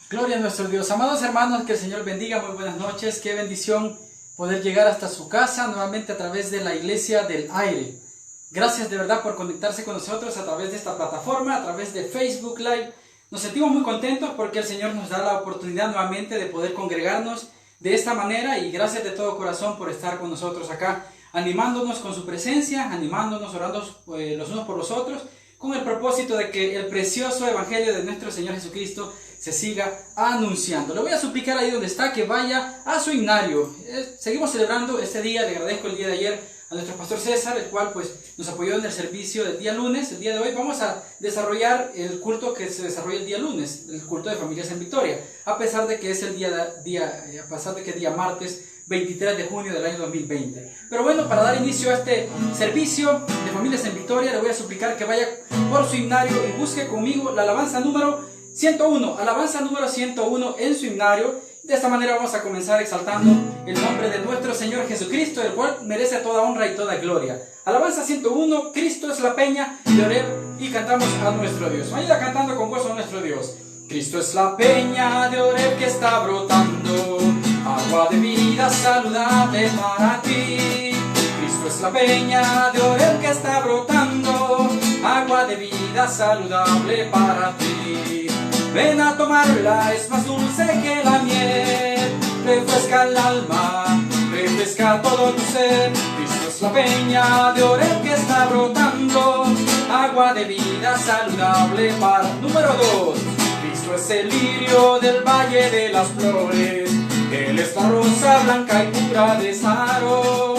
Gloria a nuestro Dios. Amados hermanos, que el Señor bendiga, muy buenas noches. Qué bendición poder llegar hasta su casa nuevamente a través de la Iglesia del Aire. Gracias de verdad por conectarse con nosotros a través de esta plataforma, a través de Facebook Live. Nos sentimos muy contentos porque el Señor nos da la oportunidad nuevamente de poder congregarnos de esta manera, y gracias de todo corazón por estar con nosotros acá, animándonos con su presencia, animándonos, orando los unos por los otros, con el propósito de que el precioso Evangelio de nuestro Señor Jesucristo se siga anunciando. Le voy a suplicar ahí donde está que vaya a su himnario. Seguimos celebrando este día. Le agradezco el día de ayer a nuestro pastor César, el cual nos apoyó en el servicio del día lunes. El día de hoy vamos a desarrollar el culto que se desarrolla el día lunes, el culto de familias en Victoria, a pesar de que es el día martes 23 de junio del año 2020. Pero bueno, para dar inicio a este servicio de familias en Victoria, le voy a suplicar que vaya por su himnario y busque conmigo la alabanza número 101, alabanza número 101 en su himnario. De esta manera vamos a comenzar exaltando el nombre de nuestro Señor Jesucristo, el cual merece toda honra y toda gloria. Alabanza 101, Cristo es la peña de Oreb, y cantamos a nuestro Dios. Vaya cantando con gozo a nuestro Dios. Cristo es la peña de Oreb que está brotando, agua de vida saludable para ti. Cristo es la peña de Oreb que está brotando, agua de vida saludable para ti. Ven a tomarla, es más dulce que la miel, refresca el alma, refresca todo tu ser. Cristo es la peña de Oreb que está brotando, agua de vida saludable para... Número 2. Cristo es el lirio del valle de las flores, Él es la rosa blanca y pura de Saro.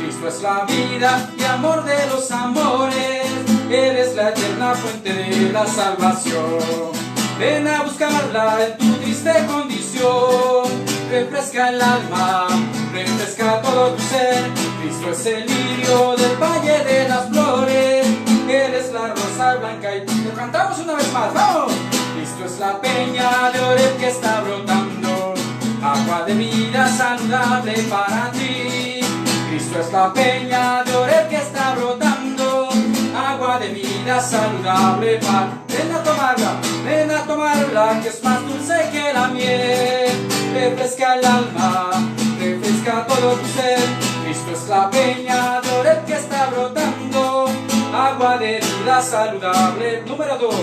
Cristo es la vida y amor de los amores, Él es la eterna fuente de la salvación. Ven a buscarla en tu triste condición, refresca el alma, refresca todo tu ser. Cristo es el lirio del valle de las flores, Él es la rosa blanca y... Lo cantamos una vez más, ¡vamos! Cristo es la peña de Oreb que está brotando, agua de vida saludable para ti. Cristo es la peña de Oreb que está brotando, agua de vida saludable para... Ven a tomarla, que es más dulce que la miel, refresca el alma, refresca todo tu ser. Cristo es la peña de Oreb que está brotando, agua de vida saludable. Número 2.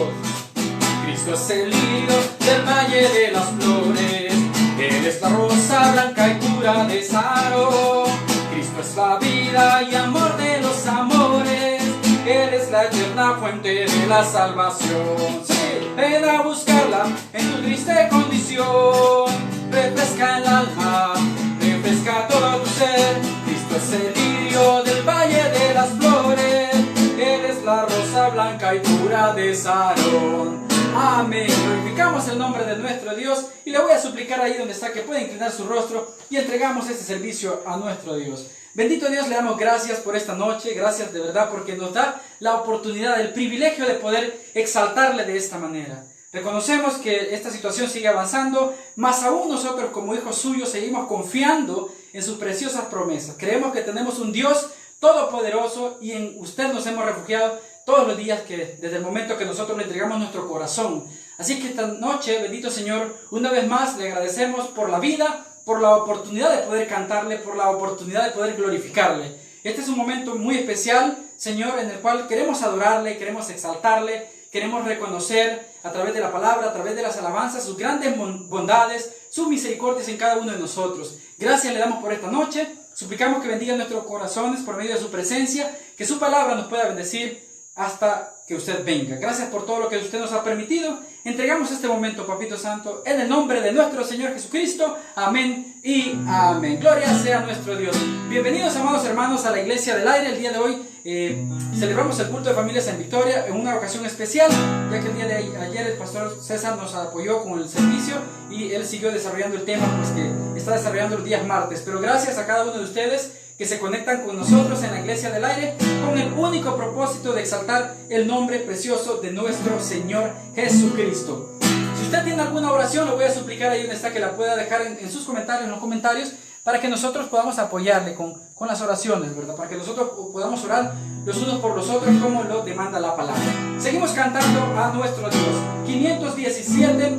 Cristo es el lirio del valle de las flores, Él es la rosa blanca y pura de Saro. Cristo es la vida y amor de los amores, Él es la eterna fuente de la salvación. Sí, ven a buscarla en tu triste condición, refresca el alma, refresca todo tu ser. Cristo es el lirio del valle de las flores, Él es la rosa blanca y pura de Sarón. Amén. Glorificamos el nombre de nuestro Dios, y le voy a suplicar ahí donde está que pueda inclinar su rostro y entregamos este servicio a nuestro Dios. Bendito Dios, le damos gracias por esta noche, gracias de verdad porque nos da la oportunidad, el privilegio de poder exaltarle de esta manera. Reconocemos que esta situación sigue avanzando, más aún nosotros como hijos suyos seguimos confiando en sus preciosas promesas. Creemos que tenemos un Dios todopoderoso y en usted nos hemos refugiado todos los días, que desde el momento que nosotros le entregamos nuestro corazón. Así que esta noche, bendito Señor, una vez más le agradecemos por la vida, por la oportunidad de poder cantarle, por la oportunidad de poder glorificarle. Este es un momento muy especial, Señor, en el cual queremos adorarle, queremos exaltarle, queremos reconocer a través de la palabra, a través de las alabanzas, sus grandes bondades, sus misericordias en cada uno de nosotros. Gracias le damos por esta noche, Suplicamos que bendiga nuestros corazones por medio de su presencia, que su palabra nos pueda bendecir hasta que usted venga. Gracias por todo lo que usted nos ha permitido. Entregamos este momento, Papito Santo, en el nombre de nuestro Señor Jesucristo. Amén y amén. Gloria sea nuestro Dios. Bienvenidos, amados hermanos, a la Iglesia del Aire. El día de hoy celebramos el culto de familias en Victoria en una ocasión especial, ya que el día de ayer el pastor César nos apoyó con el servicio y él siguió desarrollando el tema pues que está desarrollando los días martes. Pero gracias a cada uno de ustedes que se conectan con nosotros en la Iglesia del Aire con el único propósito de exaltar el nombre precioso de nuestro Señor Jesucristo. Si usted tiene alguna oración, lo voy a suplicar ahí donde está, que la pueda dejar en sus comentarios, en los comentarios, para que nosotros podamos apoyarle con las oraciones, ¿verdad? Para que nosotros podamos orar los unos por los otros como lo demanda la palabra. Seguimos cantando a nuestro Dios. 517,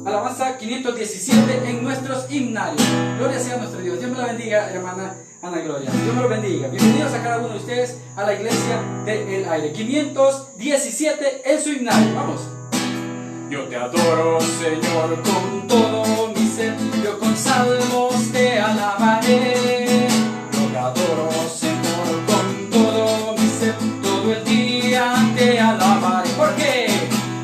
alabanza 517 en nuestros himnarios. Gloria sea a nuestro Dios. Dios me la bendiga, hermana Ana Gloria. Dios me lo bendiga. Bienvenidos a cada uno de ustedes a la Iglesia del Aire. 517 en su himnario. Vamos. Yo te adoro, Señor, con todo mi ser. Yo con salmos te alabaré. Yo te adoro, Señor, con todo mi ser. Todo el día te alabaré. ¿Por qué?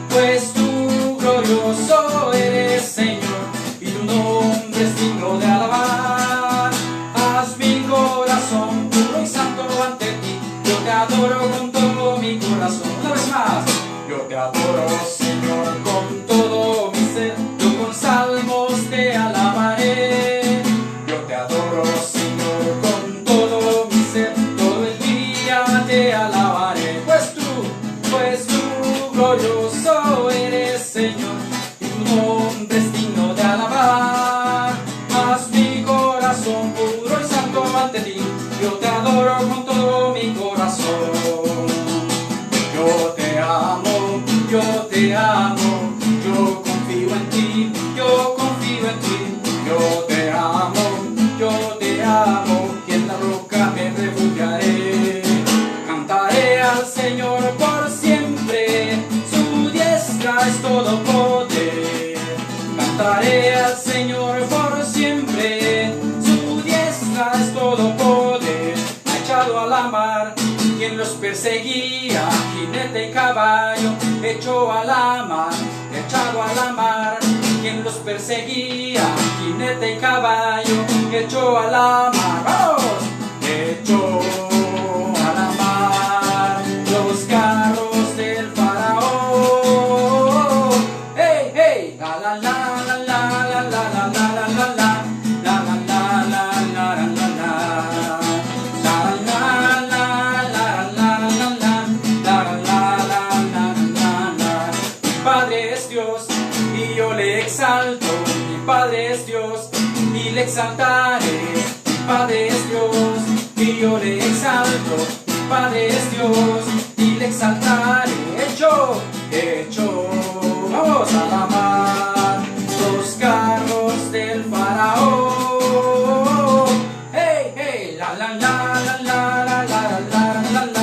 Pues tú glorioso eres, Señor, y tu nombre es digno de alabar. Haz mi corazón puro y santo ante ti. Yo te adoro con todo mi corazón. Una vez más. Yo te adoro, Señor, con todo mi ser. Yo con salmos te alabaré. Yo te adoro, Señor, con todo mi ser. Todo el día te alabaré. Pues tú, glorioso eres, Señor, y tu nombre es digno de alabar. Haz mi corazón puro y santo ante ti. Yo te adoro con todo mi corazón. Yo te amo, yo te amo, yo confío en ti, yo confío en ti. Yo te amo, y en la roca me refugiaré. Cantaré al Señor por siempre, su diestra es todo poder. Cantaré al Señor por siempre, su diestra es todo poder. Ha echado a la mar quien los perseguía, jinete y caballo, echó a la mar, echado a la mar. Quien los perseguía, jinete y caballo, echó a la mar. ¡Vamos! Echó a la mar los carros del faraón. ¡Hey, hey! La la la la la la la la la la la. Mi Padre es Dios y le exaltaré. Mi Padre es Dios y yo le exalto. Mi Padre es Dios y le exaltaré. Hecho, vamos a la mar los carros del faraón. Hey, hey, la la la la la la la la la la.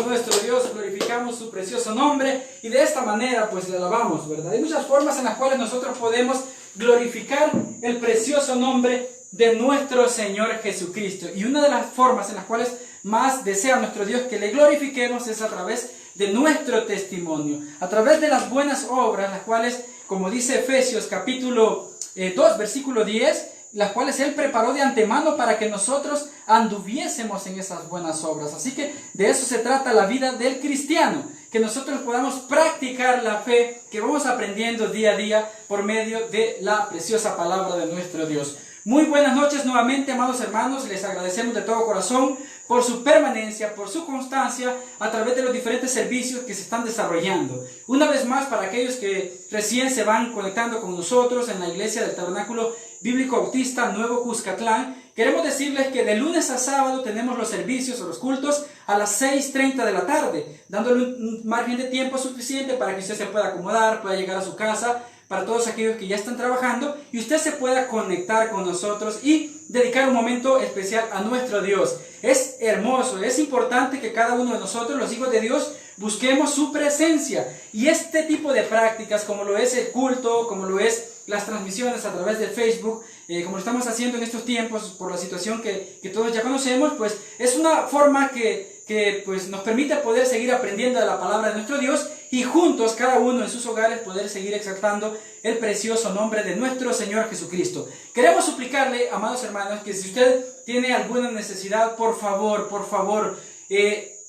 Nuestro Dios, glorificamos su precioso nombre y de esta manera pues le alabamos, ¿verdad? Hay muchas formas en las cuales nosotros podemos glorificar el precioso nombre de nuestro Señor Jesucristo, y una de las formas en las cuales más desea nuestro Dios que le glorifiquemos es a través de nuestro testimonio, a través de las buenas obras, las cuales, como dice Efesios capítulo 2 versículo 10, las cuales Él preparó de antemano para que nosotros anduviésemos en esas buenas obras. Así que de eso se trata la vida del cristiano, que nosotros podamos practicar la fe que vamos aprendiendo día a día por medio de la preciosa palabra de nuestro Dios. Muy buenas noches nuevamente, amados hermanos. Les agradecemos de todo corazón por su permanencia, por su constancia a través de los diferentes servicios que se están desarrollando. Una vez más, para aquellos que recién se van conectando con nosotros en la Iglesia del Tabernáculo Bíblico Bautista Nuevo Cuscatlán, queremos decirles que de lunes a sábado tenemos los servicios o los cultos a las 6:30 de la tarde, dándole un margen de tiempo suficiente para que usted se pueda acomodar, pueda llegar a su casa, para todos aquellos que ya están trabajando, y usted se pueda conectar con nosotros y dedicar un momento especial a nuestro Dios. Es hermoso, es importante que cada uno de nosotros, los hijos de Dios, busquemos su presencia. Y este tipo de prácticas, como lo es el culto, como lo es las transmisiones a través de Facebook, como lo estamos haciendo en estos tiempos por la situación que todos ya conocemos, pues es una forma que pues nos permite poder seguir aprendiendo de la palabra de nuestro Dios y juntos, cada uno en sus hogares, poder seguir exaltando el precioso nombre de nuestro Señor Jesucristo. Queremos suplicarle, amados hermanos, que si usted tiene alguna necesidad, por favor,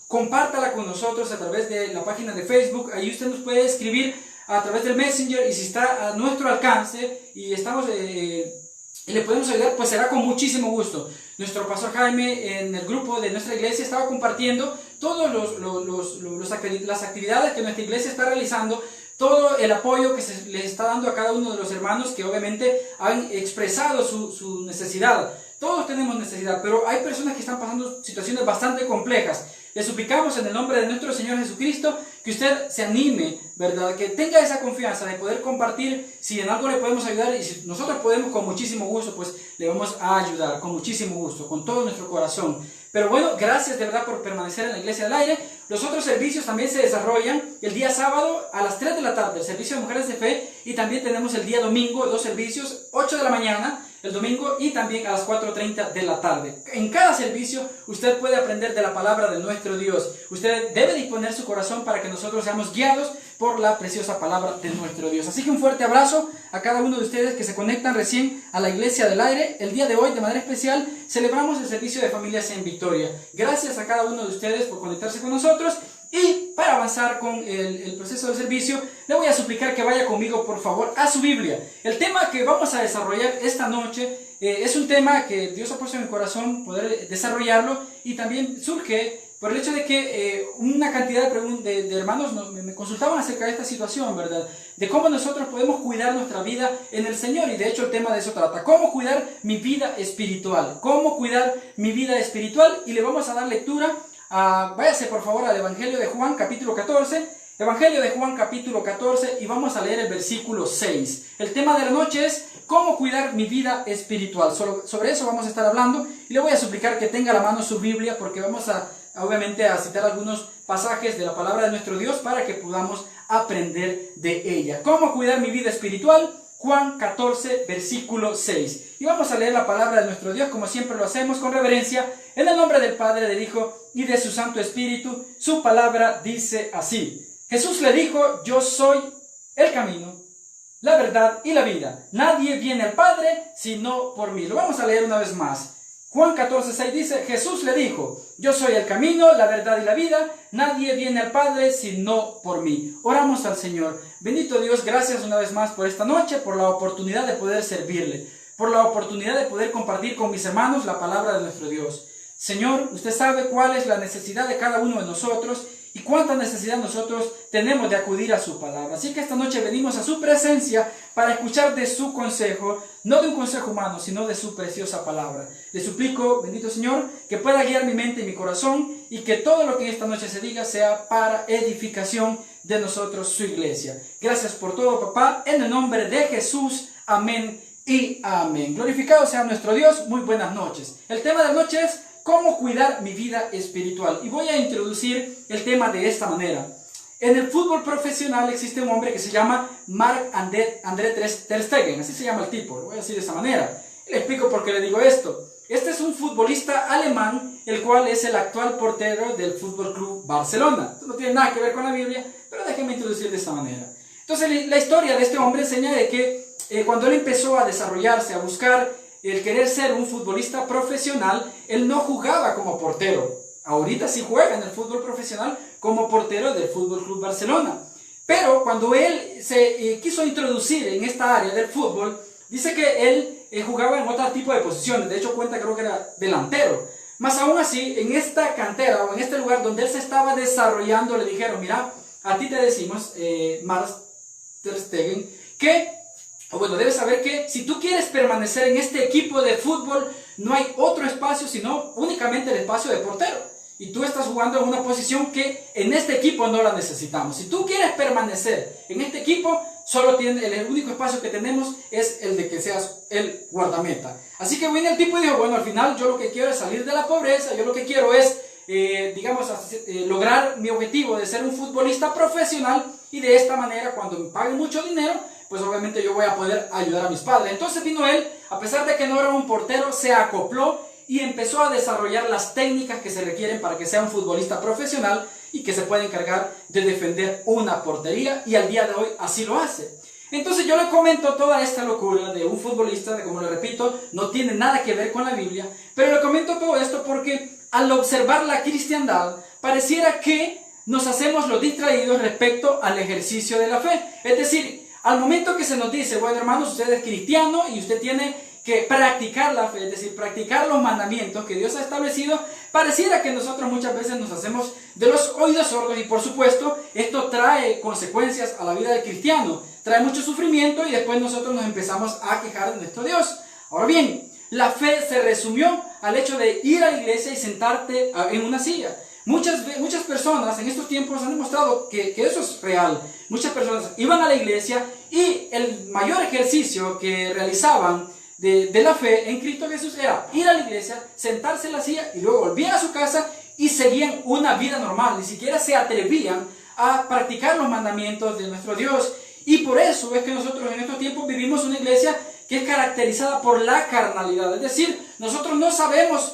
compártala con nosotros a través de la página de Facebook. Ahí usted nos puede escribir a través del Messenger, y si está a nuestro alcance y le podemos ayudar, pues será con muchísimo gusto. Nuestro pastor Jaime en el grupo de nuestra iglesia estaba compartiendo todas las actividades que nuestra iglesia está realizando, todo el apoyo que se les está dando a cada uno de los hermanos que obviamente han expresado su necesidad. Todos tenemos necesidad, pero hay personas que están pasando situaciones bastante complejas. Le suplicamos en el nombre de nuestro Señor Jesucristo que usted se anime, ¿verdad? Que tenga esa confianza de poder compartir. Si en algo le podemos ayudar, y si nosotros podemos, con muchísimo gusto, pues le vamos a ayudar, con muchísimo gusto, con todo nuestro corazón. Pero bueno, gracias de verdad por permanecer en la Iglesia del Aire. Los otros servicios también se desarrollan el día sábado a las 3 de la tarde, el servicio de Mujeres de Fe, y también tenemos el día domingo, 2 servicios, 8 de la mañana, el domingo, y también a las 4:30 de la tarde. En cada servicio usted puede aprender de la palabra de nuestro Dios. Usted debe disponer su corazón para que nosotros seamos guiados por la preciosa palabra de nuestro Dios. Así que un fuerte abrazo a cada uno de ustedes que se conectan recién a la Iglesia del Aire. El día de hoy, de manera especial, celebramos el servicio de Familias en Victoria. Gracias a cada uno de ustedes por conectarse con nosotros. Y para avanzar con el proceso del servicio, le voy a suplicar que vaya conmigo, por favor, a su Biblia. El tema que vamos a desarrollar esta noche es un tema que Dios ha puesto en mi corazón poder desarrollarlo, y también surge por el hecho de que una cantidad de hermanos me consultaban acerca de esta situación, ¿verdad? De cómo nosotros podemos cuidar nuestra vida en el Señor, y de hecho el tema de eso trata. ¿Cómo cuidar mi vida espiritual? ¿Cómo cuidar mi vida espiritual? Y le vamos a dar lectura. Váyase por favor al Evangelio de Juan capítulo 14, Evangelio de Juan capítulo 14, y vamos a leer el versículo 6. El tema de la noche es cómo cuidar mi vida espiritual. Sobre eso vamos a estar hablando, y le voy a suplicar que tenga a la mano su Biblia, porque vamos obviamente a citar algunos pasajes de la palabra de nuestro Dios para que podamos aprender de ella. ¿Cómo cuidar mi vida espiritual? Juan 14, versículo 6. Y vamos a leer la palabra de nuestro Dios, como siempre lo hacemos, con reverencia, en el nombre del Padre, del Hijo y de su Santo Espíritu. Su palabra dice así: Jesús le dijo: yo soy el camino, la verdad y la vida. Nadie viene al Padre sino por mí. Lo vamos a leer una vez más. Juan 14, 6 dice: Jesús le dijo: yo soy el camino, la verdad y la vida. Nadie viene al Padre sino por mí. Oramos al Señor. Bendito Dios, gracias una vez más por esta noche, por la oportunidad de poder servirle, por la oportunidad de poder compartir con mis hermanos la palabra de nuestro Dios. Señor, usted sabe cuál es la necesidad de cada uno de nosotros y cuánta necesidad nosotros tenemos de acudir a su palabra. Así que esta noche venimos a su presencia para escuchar de su consejo, no de un consejo humano, sino de su preciosa palabra. Le suplico, bendito Señor, que pueda guiar mi mente y mi corazón, y que todo lo que esta noche se diga sea para edificación de nosotros, su iglesia. Gracias por todo, papá, en el nombre de Jesús. Amén y amén. Glorificado sea nuestro Dios. Muy buenas noches. El tema de la noche es cómo cuidar mi vida espiritual. Y voy a introducir el tema de esta manera. En el fútbol profesional existe un hombre que se llama Marc-André ter Stegen. Así se llama el tipo. Lo voy a decir de esa manera. Y le explico por qué le digo esto. Este es un futbolista alemán, el cual es el actual portero del Fútbol Club Barcelona. Esto no tiene nada que ver con la Biblia, pero déjenme introducir de esta manera. Entonces, la historia de este hombre enseña de que cuando él empezó a desarrollarse, a buscar el querer ser un futbolista profesional, él no jugaba como portero. Ahorita sí juega en el fútbol profesional como portero del Fútbol Club Barcelona. Pero cuando él se quiso introducir en esta área del fútbol, dice que él jugaba en otro tipo de posiciones. De hecho, cuenta, creo que era delantero. Más aún así, en esta cantera o en este lugar donde él se estaba desarrollando, le dijeron: mira, a ti te decimos, Marc ter Stegen, debes saber que si tú quieres permanecer en este equipo de fútbol, no hay otro espacio sino únicamente el espacio de portero. Y tú estás jugando en una posición que en este equipo no la necesitamos. Si tú quieres permanecer en este equipo, solo tiene, el único espacio que tenemos es el de que seas el guardameta. Así que viene el tipo y dijo, bueno, al final yo lo que quiero es salir de la pobreza, yo lo que quiero es, lograr mi objetivo de ser un futbolista profesional, y de esta manera, cuando me paguen mucho dinero, pues obviamente yo voy a poder ayudar a mis padres. Entonces vino él, a pesar de que no era un portero, se acopló y empezó a desarrollar las técnicas que se requieren para que sea un futbolista profesional y que se pueda encargar de defender una portería, y al día de hoy así lo hace. Entonces yo le comento toda esta locura de un futbolista, de, como le repito, no tiene nada que ver con la Biblia, pero le comento todo esto porque al observar la cristiandad, pareciera que nos hacemos los distraídos respecto al ejercicio de la fe. Es decir, al momento que se nos dice, bueno hermanos, usted es cristiano y usted tiene que practicar la fe, es decir, practicar los mandamientos que Dios ha establecido, pareciera que nosotros muchas veces nos hacemos de los oídos sordos, y por supuesto esto trae consecuencias a la vida del cristiano, trae mucho sufrimiento, y después nosotros nos empezamos a quejar de nuestro Dios. Ahora bien, la fe se resumió al hecho de ir a la iglesia y sentarte en una silla. Muchas personas en estos tiempos han demostrado que eso es real. Muchas personas iban a la iglesia y el mayor ejercicio que realizaban de la fe en Cristo Jesús era ir a la iglesia, sentarse en la silla y luego volvían a su casa y seguían una vida normal. Ni siquiera se atrevían a practicar los mandamientos de nuestro Dios. Y por eso es que nosotros en estos tiempos vivimos una iglesia que es caracterizada por la carnalidad. Es decir, nosotros no sabemos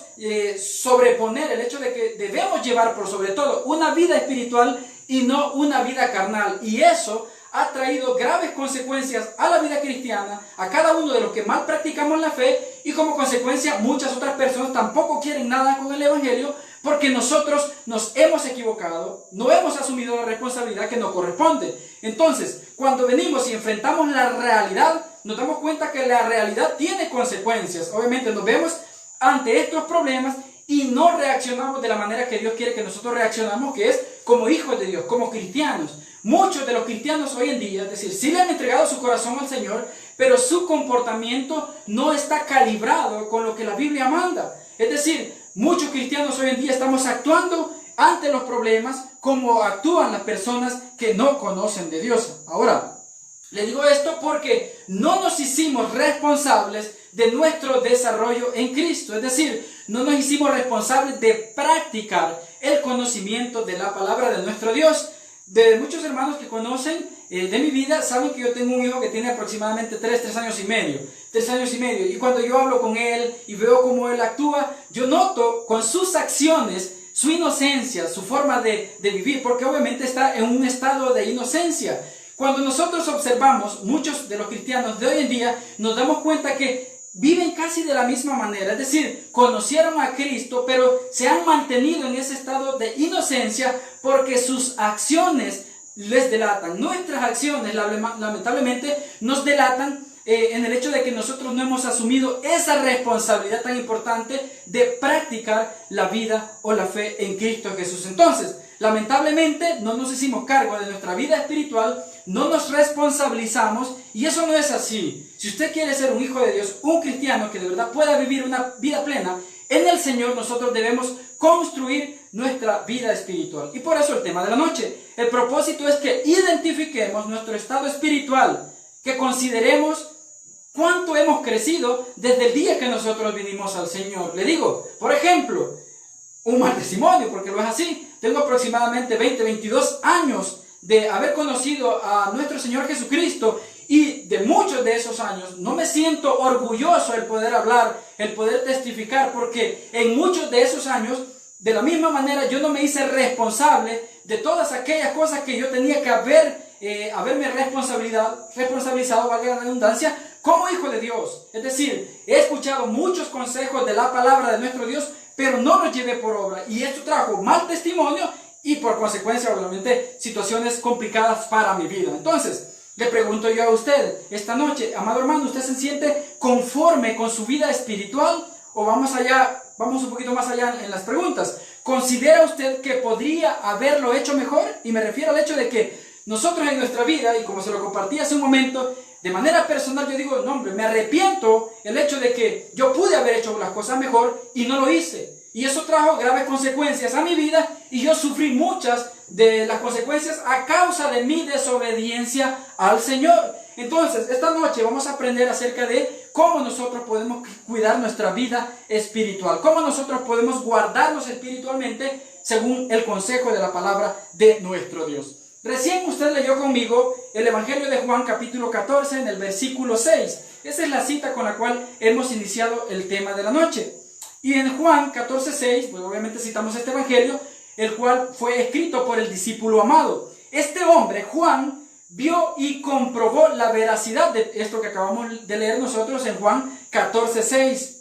sobreponer el hecho de que debemos llevar por sobre todo una vida espiritual y no una vida carnal. Y eso ha traído graves consecuencias a la vida cristiana, a cada uno de los que mal practicamos la fe, y como consecuencia muchas otras personas tampoco quieren nada con el Evangelio, porque nosotros nos hemos equivocado, no hemos asumido la responsabilidad que nos corresponde. Entonces, cuando venimos y enfrentamos la realidad, nos damos cuenta que la realidad tiene consecuencias. Obviamente nos vemos ante estos problemas y no reaccionamos de la manera que Dios quiere que nosotros reaccionamos, que es como hijos de Dios, como cristianos. Muchos de los cristianos hoy en día, es decir, sí le han entregado su corazón al Señor, pero su comportamiento no está calibrado con lo que la Biblia manda. Es decir, muchos cristianos hoy en día estamos actuando ante los problemas como actúan las personas que no conocen de Dios. Ahora, le digo esto porque no nos hicimos responsables de nuestro desarrollo en Cristo. Es decir, no nos hicimos responsables de practicar el conocimiento de la palabra de nuestro Dios. De muchos hermanos que conocen de mi vida, saben que yo tengo un hijo que tiene aproximadamente 3 años y medio. 3 años y medio. Y cuando yo hablo con él y veo cómo él actúa, yo noto con sus acciones su inocencia, su forma de vivir, porque obviamente está en un estado de inocencia. Cuando nosotros observamos muchos de los cristianos de hoy en día, nos damos cuenta que viven casi de la misma manera. Es decir, conocieron a Cristo, pero se han mantenido en ese estado de inocencia porque sus acciones les delatan. Nuestras acciones, lamentablemente, nos delatan en el hecho de que nosotros no hemos asumido esa responsabilidad tan importante de practicar la vida o la fe en Cristo Jesús. Entonces, lamentablemente, no nos hicimos cargo de nuestra vida espiritual, no nos responsabilizamos, y eso no es así. Si usted quiere ser un hijo de Dios, un cristiano que de verdad pueda vivir una vida plena en el Señor, nosotros debemos construir nuestra vida espiritual. Y por eso el tema de la noche. El propósito es que identifiquemos nuestro estado espiritual, que consideremos cuánto hemos crecido desde el día que nosotros vinimos al Señor. Le digo, por ejemplo, un mal testimonio, porque lo es así. Tengo aproximadamente 22 años de haber conocido a nuestro Señor Jesucristo, y de muchos de esos años no me siento orgulloso el poder hablar, el poder testificar, porque en muchos de esos años, de la misma manera, yo no me hice responsable de todas aquellas cosas que yo tenía que haberme responsabilizado, valga la redundancia, como hijo de Dios. Es decir, he escuchado muchos consejos de la palabra de nuestro Dios, pero no los llevé por obra, y esto trajo mal testimonio y por consecuencia obviamente situaciones complicadas para mi vida. Entonces, le pregunto yo a usted esta noche, amado hermano, ¿usted se siente conforme con su vida espiritual? O vamos un poquito más allá en las preguntas. ¿Considera usted que podría haberlo hecho mejor? Y me refiero al hecho de que nosotros en nuestra vida, y como se lo compartí hace un momento, de manera personal yo digo, no hombre, me arrepiento el hecho de que yo pude haber hecho las cosas mejor y no lo hice. Y eso trajo graves consecuencias a mi vida y yo sufrí muchas de las consecuencias a causa de mi desobediencia al Señor. Entonces, esta noche vamos a aprender acerca de cómo nosotros podemos cuidar nuestra vida espiritual, cómo nosotros podemos guardarnos espiritualmente según el consejo de la palabra de nuestro Dios. Recién usted leyó conmigo el Evangelio de Juan capítulo 14 en el versículo 6. Esa es la cita con la cual hemos iniciado el tema de la noche. Y en Juan 14:6, pues obviamente citamos este evangelio, el cual fue escrito por el discípulo amado. Este hombre, Juan, vio y comprobó la veracidad de esto que acabamos de leer nosotros en Juan 14:6.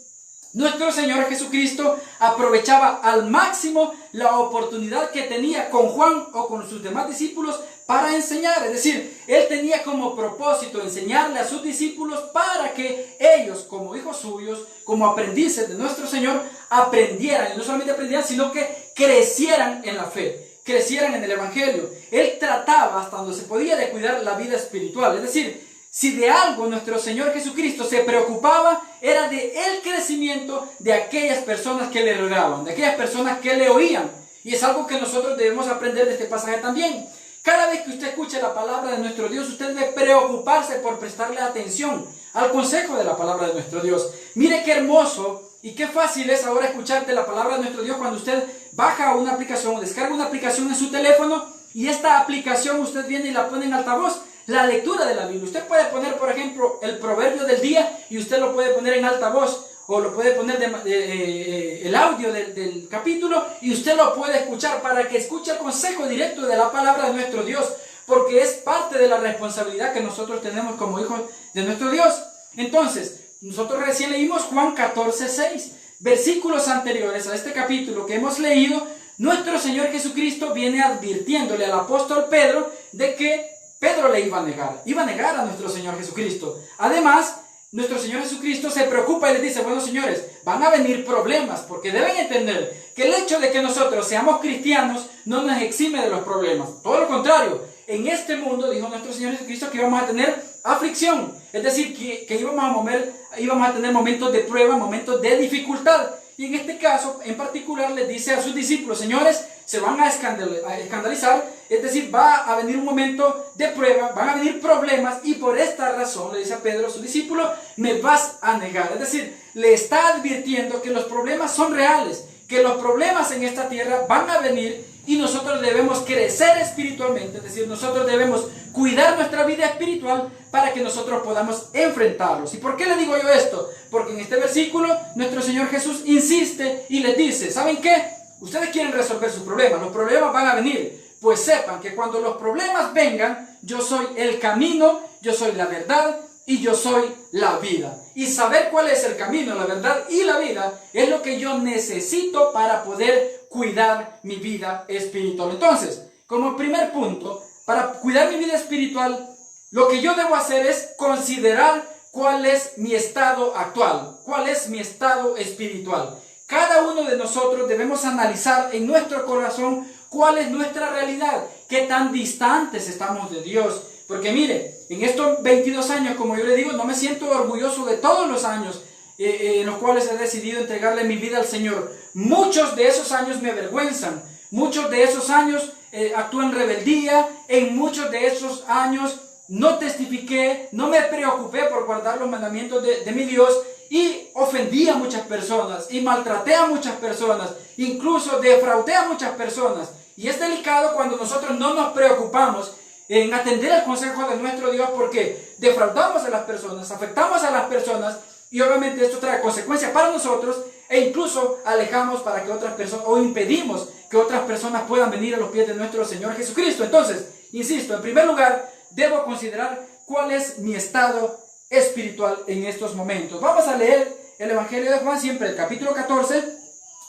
Nuestro Señor Jesucristo aprovechaba al máximo la oportunidad que tenía con Juan o con sus demás discípulos para enseñar. Es decir, Él tenía como propósito enseñarle a sus discípulos para que ellos, como hijos suyos, como aprendices de nuestro Señor, aprendieran. Y no solamente aprendieran, sino que crecieran en la fe, crecieran en el Evangelio. Él trataba hasta donde se podía de cuidar la vida espiritual. Es decir, si de algo nuestro Señor Jesucristo se preocupaba, era de el crecimiento de aquellas personas que le rodeaban, de aquellas personas que le oían. Y es algo que nosotros debemos aprender de este pasaje también. Cada vez que usted escuche la palabra de nuestro Dios, usted debe preocuparse por prestarle atención al consejo de la palabra de nuestro Dios. Mire qué hermoso y qué fácil es ahora escuchar de la palabra de nuestro Dios cuando usted baja una aplicación o descarga una aplicación en su teléfono y esta aplicación usted viene y la pone en altavoz. La lectura de la Biblia. Usted puede poner, por ejemplo, el proverbio del día y usted lo puede poner en altavoz o lo puede poner el audio del capítulo y usted lo puede escuchar para que escuche el consejo directo de la palabra de nuestro Dios, porque es parte de la responsabilidad que nosotros tenemos como hijos de nuestro Dios. Entonces, nosotros recién leímos Juan 14:6. Versículos anteriores a este capítulo que hemos leído, nuestro Señor Jesucristo viene advirtiéndole al apóstol Pedro de que Pedro le iba a negar a nuestro Señor Jesucristo. Además, nuestro Señor Jesucristo se preocupa y les dice, bueno señores, van a venir problemas, porque deben entender que el hecho de que nosotros seamos cristianos no nos exime de los problemas. Todo lo contrario, en este mundo, dijo nuestro Señor Jesucristo, que íbamos a tener aflicción. Es decir, que íbamos a tener momentos de prueba, momentos de dificultad. Y en este caso, en particular, les dice a sus discípulos, señores, se van a escandalizar, es decir, va a venir un momento de prueba, van a venir problemas y por esta razón, le dice a Pedro, a su discípulo, me vas a negar. Es decir, le está advirtiendo que los problemas son reales, que los problemas en esta tierra van a venir y nosotros debemos crecer espiritualmente, es decir, nosotros debemos cuidar nuestra vida espiritual para que nosotros podamos enfrentarlos. ¿Y por qué le digo yo esto? Porque en este versículo nuestro Señor Jesús insiste y les dice, ¿saben qué? Ustedes quieren resolver sus problemas, los problemas van a venir, pues sepan que cuando los problemas vengan, yo soy el camino, yo soy la verdad y yo soy la vida. Y saber cuál es el camino, la verdad y la vida es lo que yo necesito para poder cuidar mi vida espiritual. Entonces, como primer punto, para cuidar mi vida espiritual, lo que yo debo hacer es considerar cuál es mi estado actual, cuál es mi estado espiritual. Cada uno de nosotros debemos analizar en nuestro corazón cuál es nuestra realidad, qué tan distantes estamos de Dios. Porque mire, en estos 22 años, como yo le digo, no me siento orgulloso de todos los años en los cuales he decidido entregarle mi vida al Señor. Muchos de esos años me avergüenzan, muchos de esos años actúo en rebeldía, en muchos de esos años no testifiqué, no me preocupé por guardar los mandamientos de mi Dios y ofendí a muchas personas y maltraté a muchas personas, incluso defraudé a muchas personas. Y es delicado cuando nosotros no nos preocupamos en atender el consejo de nuestro Dios, porque defraudamos a las personas, afectamos a las personas y obviamente esto trae consecuencias para nosotros e incluso alejamos para que otras personas o impedimos que otras personas puedan venir a los pies de nuestro Señor Jesucristo. Entonces, insisto, en primer lugar, debo considerar cuál es mi estado espiritual en estos momentos. Vamos a leer el Evangelio de Juan, siempre el capítulo 14,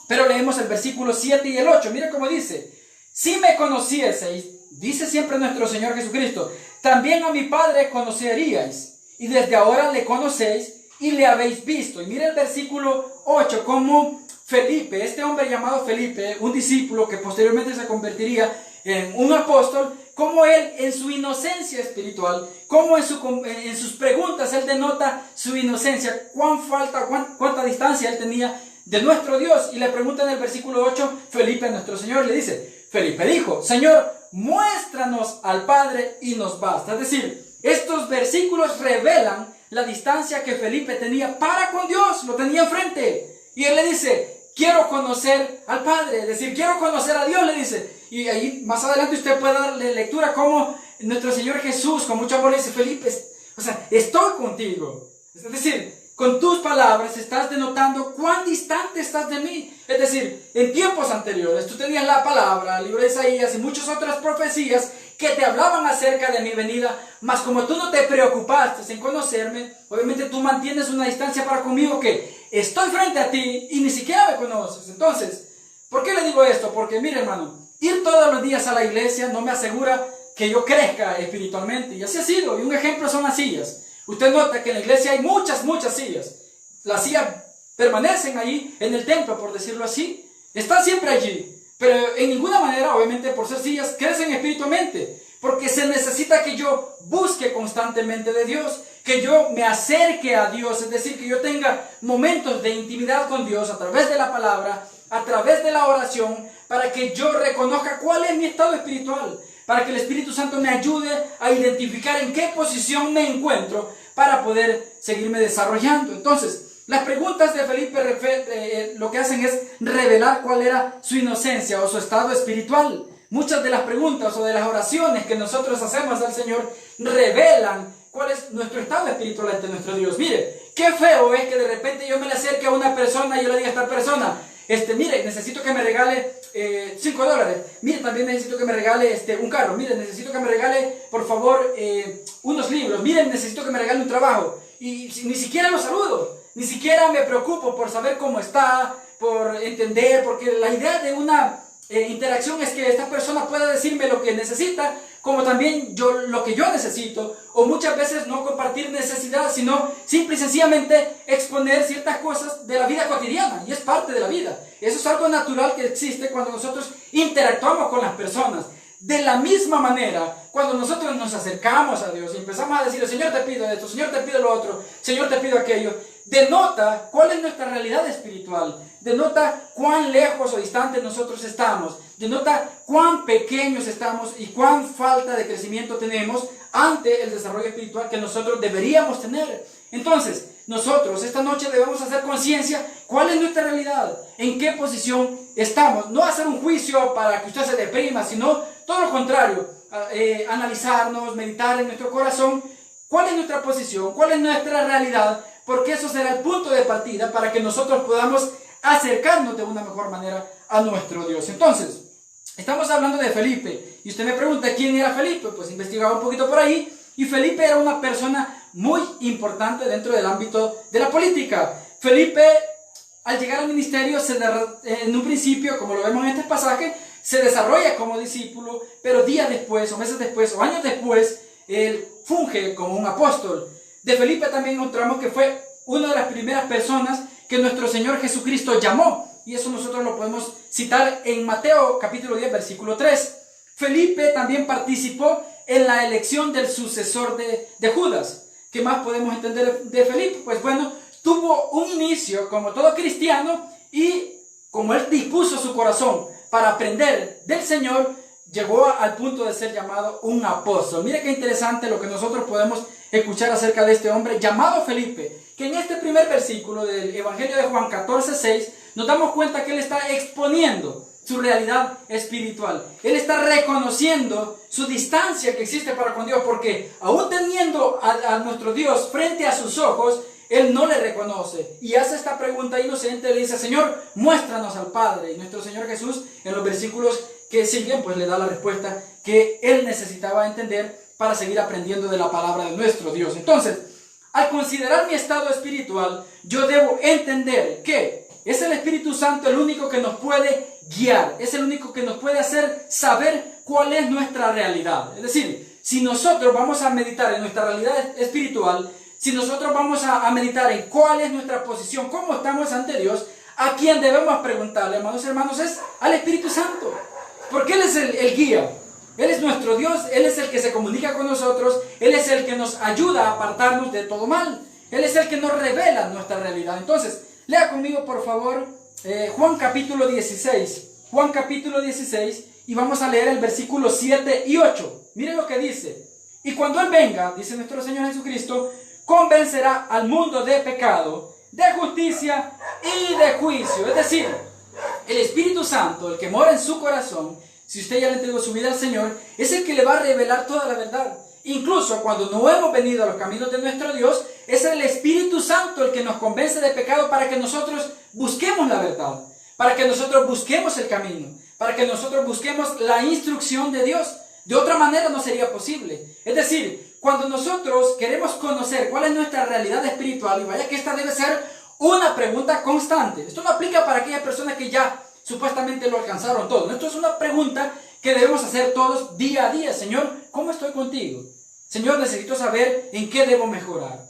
pero leemos el versículo 7 y el 8. Mire cómo dice: si me conocieseis, dice siempre nuestro Señor Jesucristo, también a mi Padre conoceríais, y desde ahora le conocéis y le habéis visto. Y mire el versículo 8, como Felipe, este hombre llamado Felipe, un discípulo que posteriormente se convertiría en un apóstol, como él en su inocencia espiritual, como en sus preguntas él denota su inocencia, cuánta distancia él tenía de nuestro Dios. Y le pregunta en el versículo 8, Felipe a nuestro Señor, le dice, Felipe dijo, Señor, muéstranos al Padre y nos basta. Es decir, estos versículos revelan la distancia que Felipe tenía para con Dios, lo tenía enfrente. Y él le dice, quiero conocer al Padre, es decir, quiero conocer a Dios, le dice. Y ahí más adelante usted puede darle lectura como nuestro Señor Jesús con mucho amor le dice, Felipe, o sea, estoy contigo. Es decir, con tus palabras estás denotando cuán distante estás de mí. Es decir, en tiempos anteriores tú tenías la palabra, el libro de Isaías y muchas otras profecías que te hablaban acerca de mi venida, mas como tú no te preocupaste en conocerme, obviamente tú mantienes una distancia para conmigo que estoy frente a ti y ni siquiera me conoces. Entonces, ¿por qué le digo esto? Porque mire, hermano, ir todos los días a la iglesia no me asegura que yo crezca espiritualmente, y así ha sido. Y un ejemplo son las sillas. Usted nota que en la iglesia hay muchas sillas. Las sillas permanecen ahí en el templo, por decirlo así. Están siempre allí. Pero en ninguna manera, obviamente, por ser sillas, crecen espiritualmente. Porque se necesita que yo busque constantemente de Dios. Que yo me acerque a Dios. Es decir, que yo tenga momentos de intimidad con Dios a través de la palabra, a través de la oración, para que yo reconozca cuál es mi estado espiritual. Para que el Espíritu Santo me ayude a identificar en qué posición me encuentro para poder seguirme desarrollando. Entonces, las preguntas de Felipe lo que hacen es revelar cuál era su inocencia o su estado espiritual. Muchas de las preguntas o de las oraciones que nosotros hacemos al Señor revelan cuál es nuestro estado espiritual ante nuestro Dios. Mire, qué feo es que de repente yo me le acerque a una persona y yo le diga a esta persona, mire, necesito que me regale $5. Mire, también necesito que me regale un carro. Mire, necesito que me regale, por favor, unos libros. Mire, necesito que me regale un trabajo. Y ni siquiera lo saludo. Ni siquiera me preocupo por saber cómo está, por entender, porque la idea de una interacción es que esta persona pueda decirme lo que necesita, como también lo que yo necesito, o muchas veces no compartir necesidad, sino simple y sencillamente exponer ciertas cosas de la vida cotidiana, y es parte de la vida. Eso es algo natural que existe cuando nosotros interactuamos con las personas. De la misma manera, cuando nosotros nos acercamos a Dios y empezamos a decir, Señor te pido esto, Señor te pido lo otro, Señor te pido aquello, denota cuál es nuestra realidad espiritual, denota cuán lejos o distantes nosotros estamos, denota cuán pequeños estamos y cuán falta de crecimiento tenemos ante el desarrollo espiritual que nosotros deberíamos tener. Entonces, nosotros esta noche debemos hacer conciencia cuál es nuestra realidad, en qué posición estamos. No hacer un juicio para que usted se deprima, sino todo lo contrario, analizarnos, meditar en nuestro corazón cuál es nuestra posición, cuál es nuestra realidad, porque eso será el punto de partida para que nosotros podamos acercarnos de una mejor manera a nuestro Dios. Entonces, estamos hablando de Felipe, y usted me pregunta quién era Felipe. Pues investigaba un poquito por ahí, y Felipe era una persona muy importante dentro del ámbito de la política. Felipe, al llegar al ministerio, en un principio, como lo vemos en este pasaje, se desarrolla como discípulo, pero días después, o meses después, o años después, él funge como un apóstol. De Felipe también encontramos que fue una de las primeras personas que nuestro Señor Jesucristo llamó, y eso nosotros lo podemos citar en Mateo capítulo 10, versículo 3. Felipe también participó en la elección del sucesor de Judas. ¿Qué más podemos entender de Felipe? Pues bueno, tuvo un inicio como todo cristiano, y como él dispuso su corazón para aprender del Señor, llegó al punto de ser llamado un apóstol. Mire qué interesante lo que nosotros podemos escuchar acerca de este hombre llamado Felipe, que en este primer versículo del Evangelio de Juan 14:6 nos damos cuenta que él está exponiendo su realidad espiritual. Él está reconociendo su distancia que existe para con Dios, porque aún teniendo a nuestro Dios frente a sus ojos, él no le reconoce y hace esta pregunta inocente. Le dice, Señor, muéstranos al Padre. Y nuestro Señor Jesús, en los versículos que siguen, pues le da la respuesta que él necesitaba entender para seguir aprendiendo de la palabra de nuestro Dios. Entonces, al considerar mi estado espiritual, yo debo entender que es el Espíritu Santo el único que nos puede guiar, es el único que nos puede hacer saber cuál es nuestra realidad. Es decir, si nosotros vamos a meditar en nuestra realidad espiritual, si nosotros vamos a meditar en cuál es nuestra posición, cómo estamos ante Dios, a quien debemos preguntarle, amados hermanos, es al Espíritu Santo, porque Él es el guía. Él es nuestro Dios, Él es el que se comunica con nosotros, Él es el que nos ayuda a apartarnos de todo mal, Él es el que nos revela nuestra realidad. Entonces, Lea conmigo, por favor, Juan capítulo 16. Juan capítulo 16, y vamos a leer el versículo 7 y 8. Miren lo que dice. Y cuando Él venga, dice nuestro Señor Jesucristo, convencerá al mundo de pecado, de justicia y de juicio. Es decir, el Espíritu Santo, el que mora en su corazón, si usted ya le entregó su vida al Señor, es el que le va a revelar toda la verdad. Incluso cuando no hemos venido a los caminos de nuestro Dios, es el Espíritu Santo el que nos convence de pecado para que nosotros busquemos la verdad, para que nosotros busquemos el camino, para que nosotros busquemos la instrucción de Dios. De otra manera no sería posible. Es decir, cuando nosotros queremos conocer cuál es nuestra realidad espiritual, y vaya que esta debe ser una pregunta constante. Esto no aplica para aquellas personas que ya supuestamente lo alcanzaron todo. Esto es una pregunta que debemos hacer todos día a día. Señor, ¿cómo estoy contigo? Señor, necesito saber en qué debo mejorar.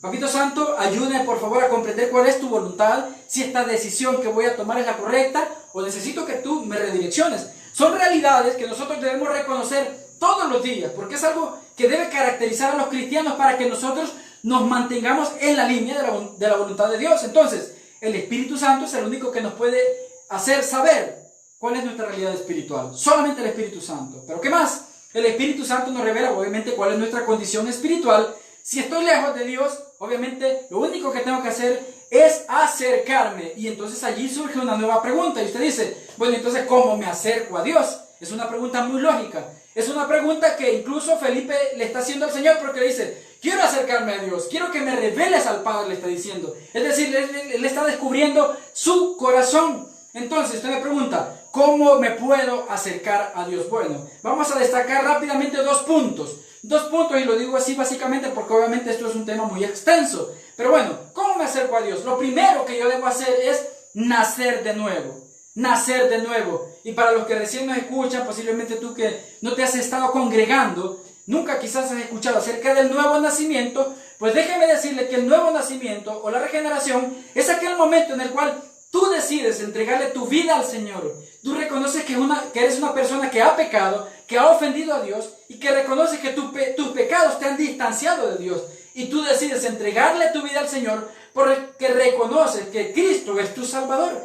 Papito Santo, ayúdame por favor a comprender cuál es tu voluntad, si esta decisión que voy a tomar es la correcta o necesito que tú me redirecciones. Son realidades que nosotros debemos reconocer todos los días, porque es algo que debe caracterizar a los cristianos para que nosotros nos mantengamos en la línea de la voluntad de Dios. Entonces, el Espíritu Santo es el único que nos puede hacer saber cuál es nuestra realidad espiritual. Solamente el Espíritu Santo. ¿Pero qué más? El Espíritu Santo nos revela obviamente cuál es nuestra condición espiritual. Si estoy lejos de Dios, obviamente lo único que tengo que hacer es acercarme. Y entonces allí surge una nueva pregunta. Y usted dice, bueno, entonces ¿cómo me acerco a Dios? Es una pregunta muy lógica. Es una pregunta que incluso Felipe le está haciendo al Señor, porque le dice, quiero acercarme a Dios, quiero que me reveles al Padre, le está diciendo. Es decir, él está descubriendo su corazón. Entonces usted me pregunta, ¿cómo me puedo acercar a Dios? Bueno, vamos a destacar rápidamente dos puntos. Dos puntos, y lo digo así básicamente porque obviamente esto es un tema muy extenso. Pero bueno, ¿cómo me acerco a Dios? Lo primero que yo debo hacer es nacer de nuevo. Nacer de nuevo. Y para los que recién nos escuchan, posiblemente tú que no te has estado congregando, nunca quizás has escuchado acerca del nuevo nacimiento, pues déjeme decirle que el nuevo nacimiento o la regeneración es aquel momento en el cual tú decides entregarle tu vida al Señor. Tú reconoces que eres una persona que ha pecado, que ha ofendido a Dios y que reconoces que tus pecados te han distanciado de Dios. Y tú decides entregarle tu vida al Señor porque reconoces que Cristo es tu Salvador.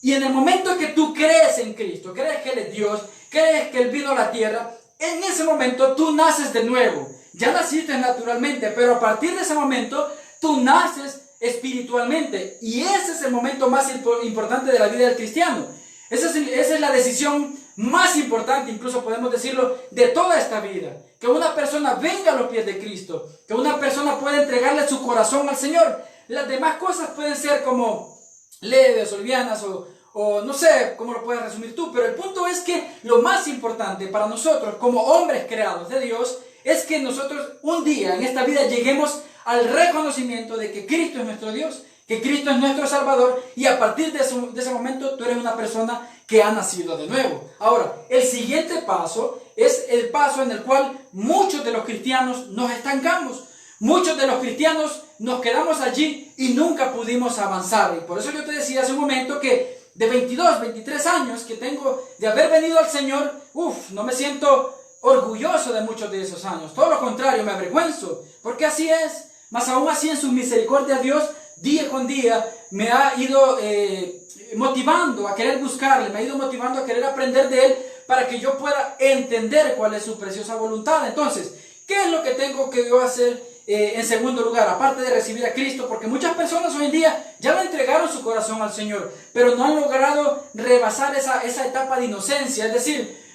Y en el momento que tú crees en Cristo, crees que Él es Dios, crees que Él vino a la tierra, en ese momento tú naces de nuevo. Ya naciste naturalmente, pero a partir de ese momento tú naces espiritualmente. Y ese es el momento más importante de la vida del cristiano. Esa es la decisión más importante, incluso podemos decirlo, de toda esta vida. Que una persona venga a los pies de Cristo, que una persona pueda entregarle su corazón al Señor. Las demás cosas pueden ser como leves o livianas o no sé cómo lo puedes resumir tú, pero el punto es que lo más importante para nosotros como hombres creados de Dios es que nosotros un día en esta vida lleguemos al reconocimiento de que Cristo es nuestro Dios, que Cristo es nuestro Salvador, y a partir de ese momento tú eres una persona que ha nacido de nuevo. Ahora, el siguiente paso es el paso en el cual muchos de los cristianos nos estancamos. Muchos de los cristianos nos quedamos allí y nunca pudimos avanzar. Y por eso yo te decía hace un momento que de 22, 23 años que tengo de haber venido al Señor, no me siento orgulloso de muchos de esos años. Todo lo contrario, me avergüenzo, porque así es. Mas aún así en su misericordia Dios, día con día, me ha ido motivando a querer buscarle, me ha ido motivando a querer aprender de Él para que yo pueda entender cuál es su preciosa voluntad. Entonces, ¿qué es lo que tengo que yo hacer? En segundo lugar, aparte de recibir a Cristo, porque muchas personas hoy en día ya le entregaron su corazón al Señor, pero no han logrado rebasar esa etapa de inocencia. Es decir,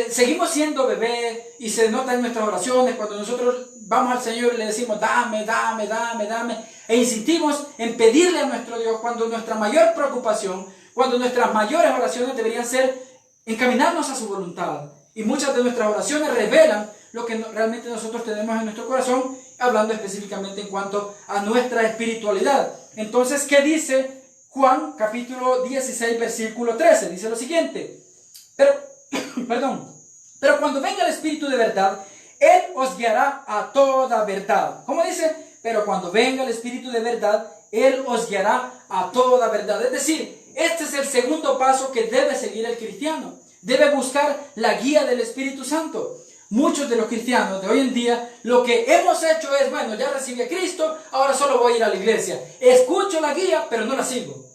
seguimos siendo bebé y se nota en nuestras oraciones cuando nosotros vamos al Señor y le decimos dame, dame, dame, dame, e insistimos en pedirle a nuestro Dios cuando nuestra mayor preocupación, cuando nuestras mayores oraciones deberían ser encaminarnos a su voluntad. Y muchas de nuestras oraciones revelan lo que realmente nosotros tenemos en nuestro corazón, hablando específicamente en cuanto a nuestra espiritualidad. Entonces, ¿qué dice Juan capítulo 16, versículo 13? Dice lo siguiente, pero cuando venga el Espíritu de verdad, Él os guiará a toda verdad. ¿Cómo dice? Pero cuando venga el Espíritu de verdad, Él os guiará a toda verdad. Es decir, este es el segundo paso que debe seguir el cristiano. Debe buscar la guía del Espíritu Santo. muchos de los cristianos de hoy en día, lo que hemos hecho es, bueno, ya recibí a Cristo, ahora solo voy a ir a la iglesia. Escucho la guía, pero no la sigo.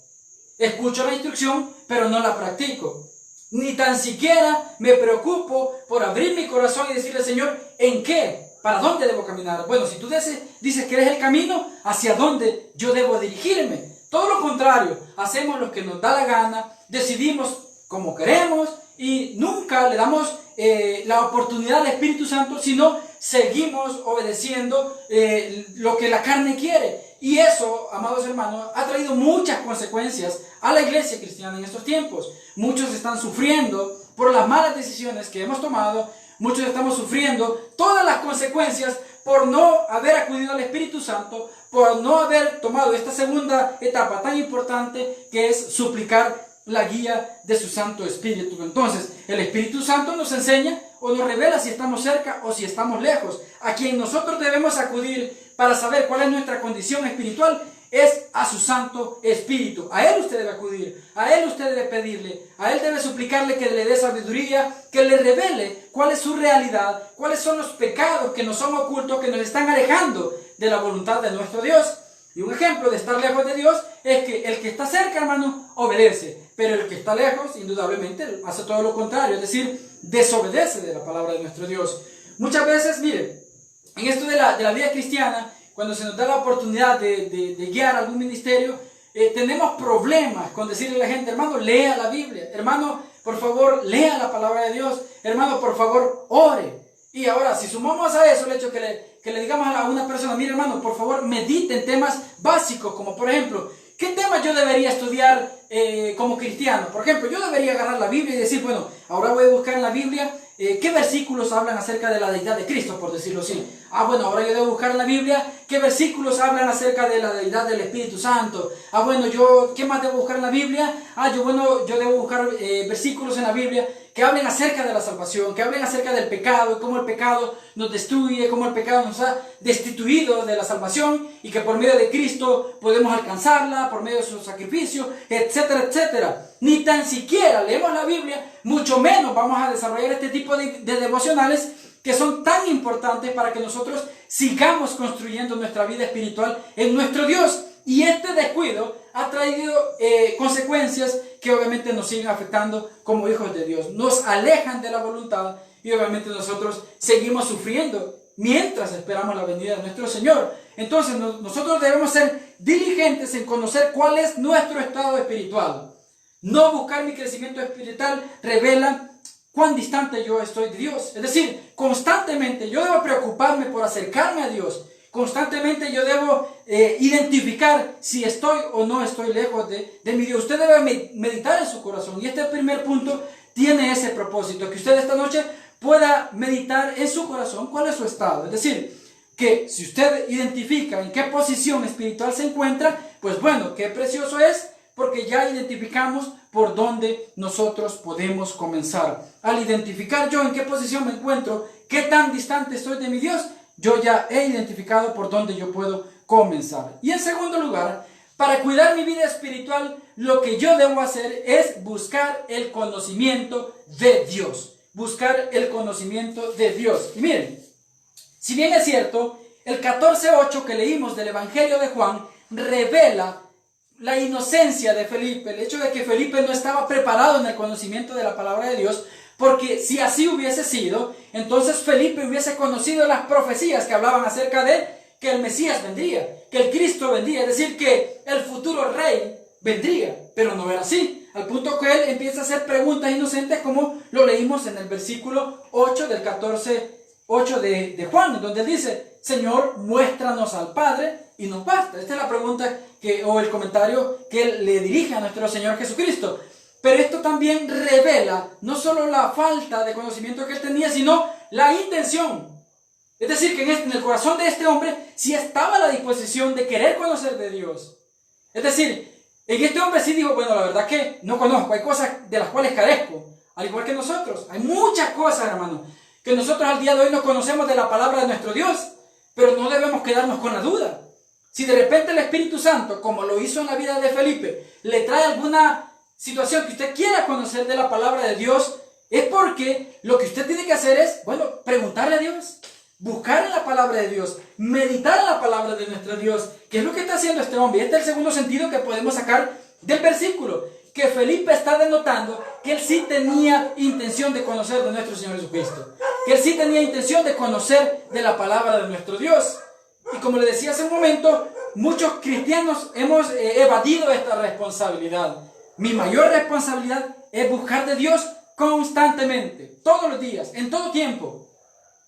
Escucho la instrucción, pero no la practico. Ni tan siquiera me preocupo por abrir mi corazón y decirle, Señor, ¿en qué? ¿Para dónde debo caminar? Bueno, si tú dices que eres el camino, ¿hacia dónde yo debo dirigirme? Todo lo contrario, hacemos lo que nos da la gana, decidimos como queremos y nunca le damos la oportunidad al Espíritu Santo, sino seguimos obedeciendo lo que la carne quiere. Y eso, amados hermanos, ha traído muchas consecuencias a la iglesia cristiana en estos tiempos. Muchos están sufriendo por las malas decisiones que hemos tomado. Muchos estamos sufriendo todas las consecuencias por no haber acudido al Espíritu Santo, por no haber tomado esta segunda etapa tan importante que es suplicar la guía de su Santo Espíritu. Entonces, el Espíritu Santo nos enseña o nos revela si estamos cerca o si estamos lejos. A quien nosotros debemos acudir para saber cuál es nuestra condición espiritual es a su Santo Espíritu. A Él usted debe acudir, a Él usted debe pedirle, a Él debe suplicarle que le dé sabiduría, que le revele cuál es su realidad, cuáles son los pecados que nos son ocultos, que nos están alejando de la voluntad de nuestro Dios. Y un ejemplo de estar lejos de Dios es que el que está cerca, hermano, obedece, pero el que está lejos, indudablemente, hace todo lo contrario, es decir, desobedece de la palabra de nuestro Dios. Muchas veces, miren, en esto de la vida cristiana, cuando se nos da la oportunidad de guiar algún ministerio, tenemos problemas con decirle a la gente, hermano, lea la Biblia, hermano, por favor, lea la palabra de Dios, hermano, por favor, ore. Y ahora, si sumamos a eso el hecho que le digamos a una persona, mire hermano, por favor, medite en temas básicos, como por ejemplo, ¿qué temas yo debería estudiar como cristiano? Por ejemplo, yo debería agarrar la Biblia y decir, bueno, ahora voy a buscar en la Biblia qué versículos hablan acerca de la deidad de Cristo, por decirlo así. Bueno, ahora yo debo buscar en la Biblia qué versículos hablan acerca de la deidad del Espíritu Santo. Bueno, ¿qué más debo buscar en la Biblia? Yo debo buscar versículos en la Biblia que hablen acerca de la salvación, que hablen acerca del pecado, y cómo el pecado nos destruye, cómo el pecado nos ha destituido de la salvación, y que por medio de Cristo podemos alcanzarla, por medio de su sacrificio, etcétera, etcétera. Ni tan siquiera leemos la Biblia, mucho menos vamos a desarrollar este tipo de devocionales que son tan importantes para que nosotros sigamos construyendo nuestra vida espiritual en nuestro Dios. Y este descuido ha traído consecuencias que obviamente nos siguen afectando como hijos de Dios. Nos alejan de la voluntad y obviamente nosotros seguimos sufriendo mientras esperamos la venida de nuestro Señor. Entonces nosotros debemos ser diligentes en conocer cuál es nuestro estado espiritual. No buscar mi crecimiento espiritual revela cuán distante yo estoy de Dios. Es decir, constantemente yo debo preocuparme por acercarme a Dios. Constantemente yo debo identificar si estoy o no estoy lejos de mi Dios. Usted debe meditar en su corazón. Y este primer punto tiene ese propósito. Que usted esta noche pueda meditar en su corazón cuál es su estado. Es decir, que si usted identifica en qué posición espiritual se encuentra, pues bueno, qué precioso es, porque ya identificamos por dónde nosotros podemos comenzar. Al identificar yo en qué posición me encuentro, qué tan distante estoy de mi Dios, yo ya he identificado por dónde yo puedo comenzar. Y en segundo lugar, para cuidar mi vida espiritual, lo que yo debo hacer es buscar el conocimiento de Dios. Buscar el conocimiento de Dios. Y miren, si bien es cierto, el 14:8 que leímos del Evangelio de Juan revela la inocencia de Felipe, el hecho de que Felipe no estaba preparado en el conocimiento de la palabra de Dios, porque si así hubiese sido, entonces Felipe hubiese conocido las profecías que hablaban acerca de que el Mesías vendría, que el Cristo vendría, es decir, que el futuro rey vendría, pero no era así, al punto que él empieza a hacer preguntas inocentes como lo leímos en el versículo 8 del 14:8 de Juan, donde él dice, Señor, muéstranos al Padre y nos basta. Esta es la pregunta o el comentario que él le dirige a nuestro Señor Jesucristo. Pero esto también revela no solo la falta de conocimiento que él tenía, sino la intención. Es decir, que en el corazón de este hombre sí estaba la disposición de querer conocer de Dios. Es decir, en este hombre sí dijo, bueno, la verdad que no conozco, hay cosas de las cuales carezco, al igual que nosotros. Hay muchas cosas, hermano, que nosotros al día de hoy no conocemos de la palabra de nuestro Dios, pero no debemos quedarnos con la duda. Si de repente el Espíritu Santo, como lo hizo en la vida de Felipe, le trae alguna situación que usted quiera conocer de la palabra de Dios, Es porque lo que usted tiene que hacer es, bueno, preguntarle a Dios, buscar en la palabra de Dios, meditar en la palabra de nuestro Dios, que es lo que está haciendo este hombre. Y este es el segundo sentido que podemos sacar del versículo, que Felipe está denotando que él sí tenía intención de conocer de nuestro Señor Jesucristo, que él sí tenía intención de conocer de la palabra de nuestro Dios. Y como le decía hace un momento, muchos cristianos hemos evadido esta responsabilidad. Mi mayor responsabilidad es buscar de Dios constantemente, todos los días, en todo tiempo.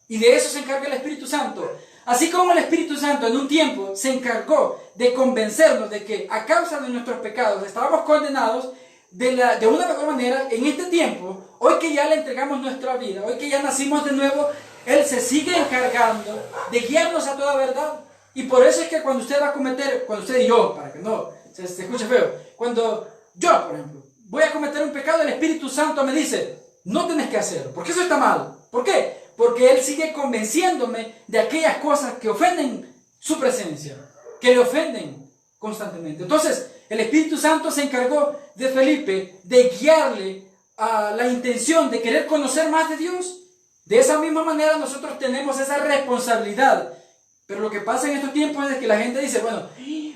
Y de eso se encarga el Espíritu Santo. Así como el Espíritu Santo en un tiempo se encargó de convencernos de que a causa de nuestros pecados estábamos condenados de una mejor manera, en este tiempo, hoy que ya le entregamos nuestra vida, hoy que ya nacimos de nuevo, Él se sigue encargando de guiarnos a toda verdad. Y por eso es que cuando usted va a cometer, cuando usted y yo, para que no se escuche feo, cuando yo, por ejemplo, voy a cometer un pecado, el Espíritu Santo me dice, no tienes que hacerlo, porque eso está mal. ¿Por qué? Porque Él sigue convenciéndome de aquellas cosas que ofenden su presencia, que le ofenden constantemente. Entonces, el Espíritu Santo se encargó de Felipe de guiarle a la intención de querer conocer más de Dios. De esa misma manera nosotros tenemos esa responsabilidad. Pero lo que pasa en estos tiempos es que la gente dice, bueno,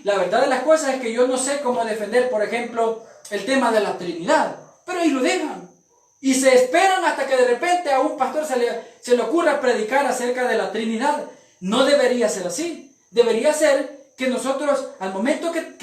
la verdad de las cosas es que yo no sé cómo defender, por ejemplo, el tema de la Trinidad. Pero ahí lo dejan. Y se esperan hasta que de repente a un pastor se le ocurra predicar acerca de la Trinidad. No debería ser así. Debería ser que nosotros, al momento que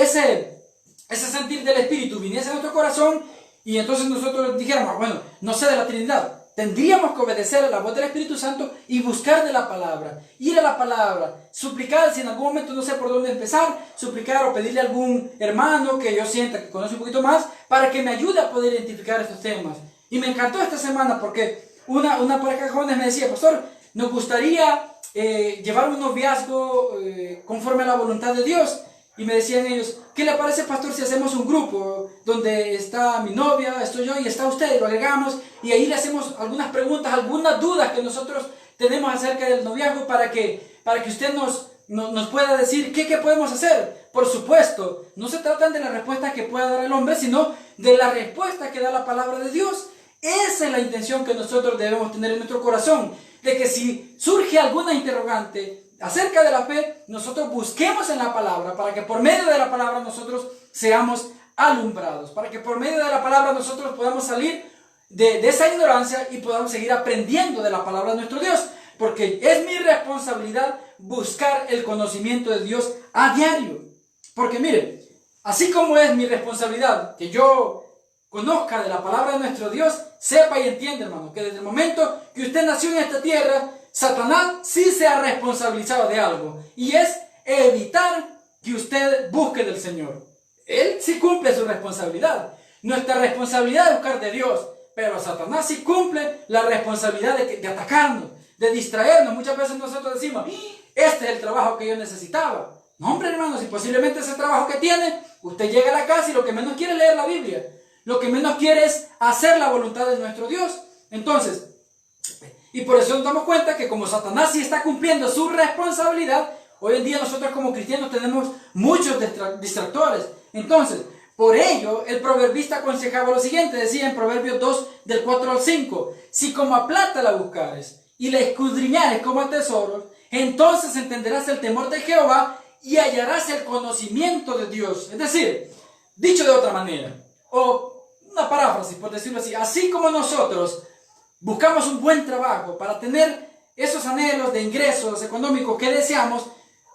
ese sentir del Espíritu viniese a nuestro corazón, y entonces nosotros dijéramos, bueno, no sé de la Trinidad, tendríamos que obedecer a la voz del Espíritu Santo y buscar de la palabra, ir a la palabra, suplicar, si en algún momento no sé por dónde empezar, suplicar o pedirle a algún hermano que yo sienta que conoce un poquito más, para que me ayude a poder identificar estos temas. Y me encantó esta semana porque una pareja de jóvenes me decía, pastor, nos gustaría llevar un noviazgo conforme a la voluntad de Dios. Y me decían ellos, ¿qué le parece, pastor, si hacemos un grupo donde está mi novia, estoy yo y está usted? Y lo agregamos y ahí le hacemos algunas preguntas, algunas dudas que nosotros tenemos acerca del noviazgo para que usted nos pueda decir qué podemos hacer. Por supuesto, no se tratan de las respuestas que pueda dar el hombre, sino de la respuesta que da la palabra de Dios. Esa es la intención que nosotros debemos tener en nuestro corazón, de que si surge alguna interrogante acerca de la fe, nosotros busquemos en la palabra, para que por medio de la palabra nosotros seamos alumbrados, para que por medio de la palabra nosotros podamos salir de esa ignorancia y podamos seguir aprendiendo de la palabra de nuestro Dios, porque es mi responsabilidad buscar el conocimiento de Dios a diario. Porque mire, así como es mi responsabilidad que yo conozca de la palabra de nuestro Dios, sepa y entienda, hermano, que desde el momento que usted nació en esta tierra, Satanás sí se ha responsabilizado de algo, y es evitar que usted busque del Señor. Él sí cumple su responsabilidad. Nuestra responsabilidad es buscar de Dios, pero Satanás sí cumple la responsabilidad de atacarnos, de distraernos. Muchas veces nosotros decimos, este es el trabajo que yo necesitaba. No, hombre, hermanos, y posiblemente ese trabajo que tiene, usted llega a la casa y lo que menos quiere es leer la Biblia. Lo que menos quiere es hacer la voluntad de nuestro Dios. Entonces, y por eso nos damos cuenta que como Satanás sí está cumpliendo su responsabilidad, hoy en día nosotros como cristianos tenemos muchos distractores. Entonces, por ello, el proverbista aconsejaba lo siguiente, decía en Proverbios 2, del 4 al 5, si como a plata la buscares y la escudriñares como a tesoros, entonces entenderás el temor de Jehová y hallarás el conocimiento de Dios. Es decir, dicho de otra manera, o una paráfrasis por decirlo así como nosotros buscamos un buen trabajo para tener esos anhelos de ingresos económicos que deseamos,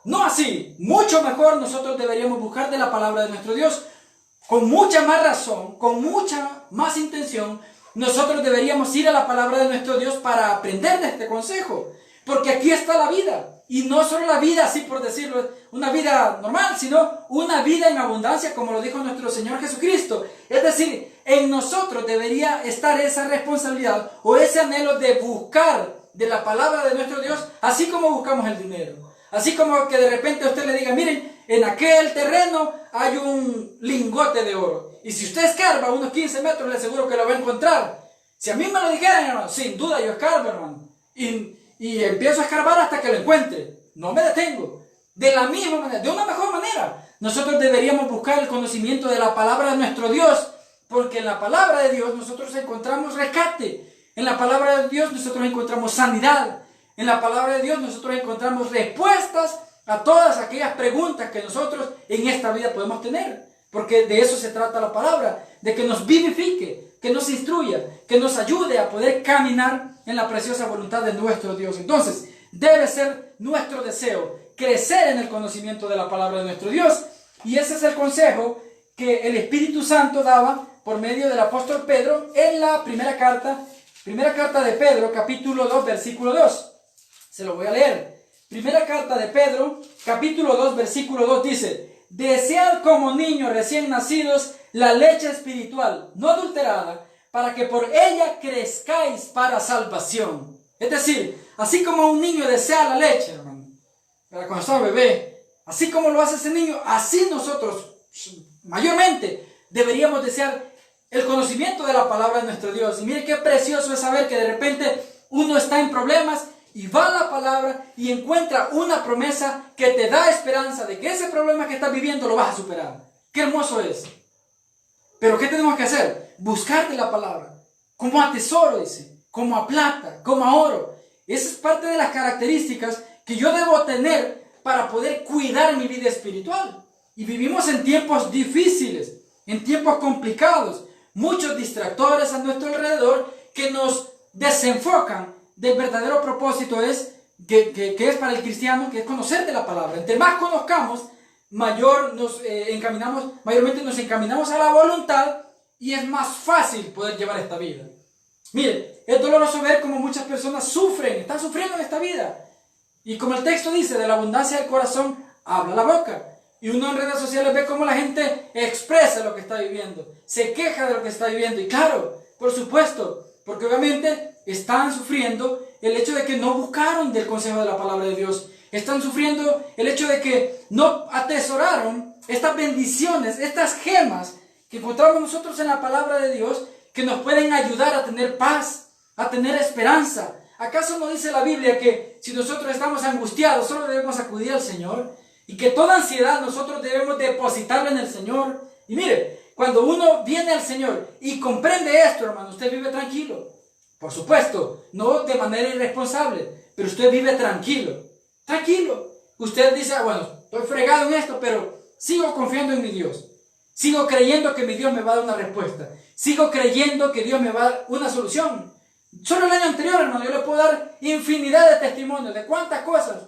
no así, mucho mejor nosotros deberíamos buscar de la palabra de nuestro Dios, con mucha más razón, con mucha más intención. Nosotros deberíamos ir a la palabra de nuestro Dios para aprender de este consejo, porque aquí está la vida, y no solo la vida, así por decirlo, una vida normal, sino una vida en abundancia, como lo dijo nuestro Señor Jesucristo. Es decir, en nosotros debería estar esa responsabilidad o ese anhelo de buscar de la palabra de nuestro Dios, así como buscamos el dinero. Así como que de repente a usted le diga, miren, en aquel terreno hay un lingote de oro. Y si usted escarba unos 15 metros, le aseguro que lo va a encontrar. Si a mí me lo dijeran, hermano, sin duda yo escarbo, hermano. Y empiezo a escarbar hasta que lo encuentre. No me detengo. De la misma manera, de una mejor manera, nosotros deberíamos buscar el conocimiento de la palabra de nuestro Dios Porque en la palabra de Dios nosotros encontramos rescate. En la palabra de Dios nosotros encontramos sanidad. En la palabra de Dios nosotros encontramos respuestas a todas aquellas preguntas que nosotros en esta vida podemos tener. Porque de eso se trata la palabra, de que nos vivifique, que nos instruya, que nos ayude a poder caminar en la preciosa voluntad de nuestro Dios. Entonces, debe ser nuestro deseo crecer en el conocimiento de la palabra de nuestro Dios. Y ese es el consejo que el Espíritu Santo daba por medio del apóstol Pedro en la primera carta de Pedro, capítulo 2, versículo 2. Se lo voy a leer. Primera carta de Pedro, capítulo 2, versículo 2 dice: desead como niños recién nacidos la leche espiritual, no adulterada, para que por ella crezcáis para salvación. Es decir, así como un niño desea la leche, hermano, para cuando está bebé, así como lo hace ese niño, así nosotros, mayormente, deberíamos desear el conocimiento de la palabra de nuestro Dios. Y mire qué precioso es saber que de repente uno está en problemas y va a la palabra y encuentra una promesa que te da esperanza de que ese problema que estás viviendo lo vas a superar. ¡Qué hermoso es! Pero ¿qué tenemos que hacer? Buscar de la palabra, como a tesoro, dice, como a plata, como a oro. Esa es parte de las características que yo debo tener para poder cuidar mi vida espiritual. Y vivimos en tiempos difíciles, en tiempos complicados, muchos distractores a nuestro alrededor que nos desenfocan del verdadero propósito que es para el cristiano, que es conocer de la palabra. Entre más conozcamos, mayormente nos encaminamos a la voluntad y es más fácil poder llevar esta vida. Mire, es doloroso ver cómo muchas personas están sufriendo en esta vida. Y como el texto dice, de la abundancia del corazón habla la boca. Y uno en redes sociales ve cómo la gente expresa lo que está viviendo, se queja de lo que está viviendo. Y claro, por supuesto, porque obviamente están sufriendo el hecho de que no buscaron del consejo de la palabra de Dios. Están sufriendo el hecho de que no atesoraron estas bendiciones, estas gemas que encontramos nosotros en la palabra de Dios, que nos pueden ayudar a tener paz, a tener esperanza. ¿Acaso no dice la Biblia que si nosotros estamos angustiados solo debemos acudir al Señor? Y que toda ansiedad nosotros debemos depositarla en el Señor. Y mire, cuando uno viene al Señor y comprende esto, hermano, usted vive tranquilo. Por supuesto, no de manera irresponsable, pero usted vive tranquilo. Tranquilo. Usted dice, bueno, estoy fregado en esto, pero sigo confiando en mi Dios. Sigo creyendo que mi Dios me va a dar una respuesta. Sigo creyendo que Dios me va a dar una solución. Solo el año anterior, hermano, yo le puedo dar infinidad de testimonios de cuántas cosas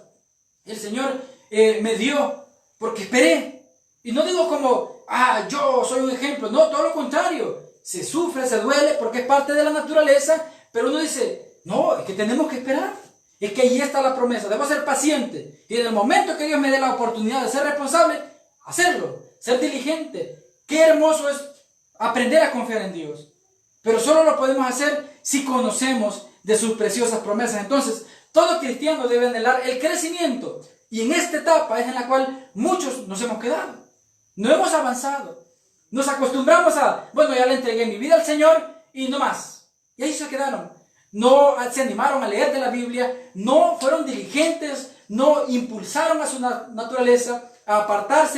el Señor me dio, porque esperé. Y no digo como, yo soy un ejemplo. No, todo lo contrario. Se sufre, se duele, porque es parte de la naturaleza. Pero uno dice, no, es que tenemos que esperar. Es que ahí está la promesa. Debo ser paciente. Y en el momento que Dios me dé la oportunidad de ser responsable, hacerlo. Ser diligente. Qué hermoso es aprender a confiar en Dios. Pero solo lo podemos hacer si conocemos de sus preciosas promesas. Entonces, todo cristiano debe anhelar el crecimiento. Y en esta etapa es en la cual muchos nos hemos quedado. No hemos avanzado. Nos acostumbramos bueno, ya le entregué mi vida al Señor y no más. Y ahí se quedaron. No se animaron a leer de la Biblia, no fueron diligentes, no impulsaron a su naturaleza a apartar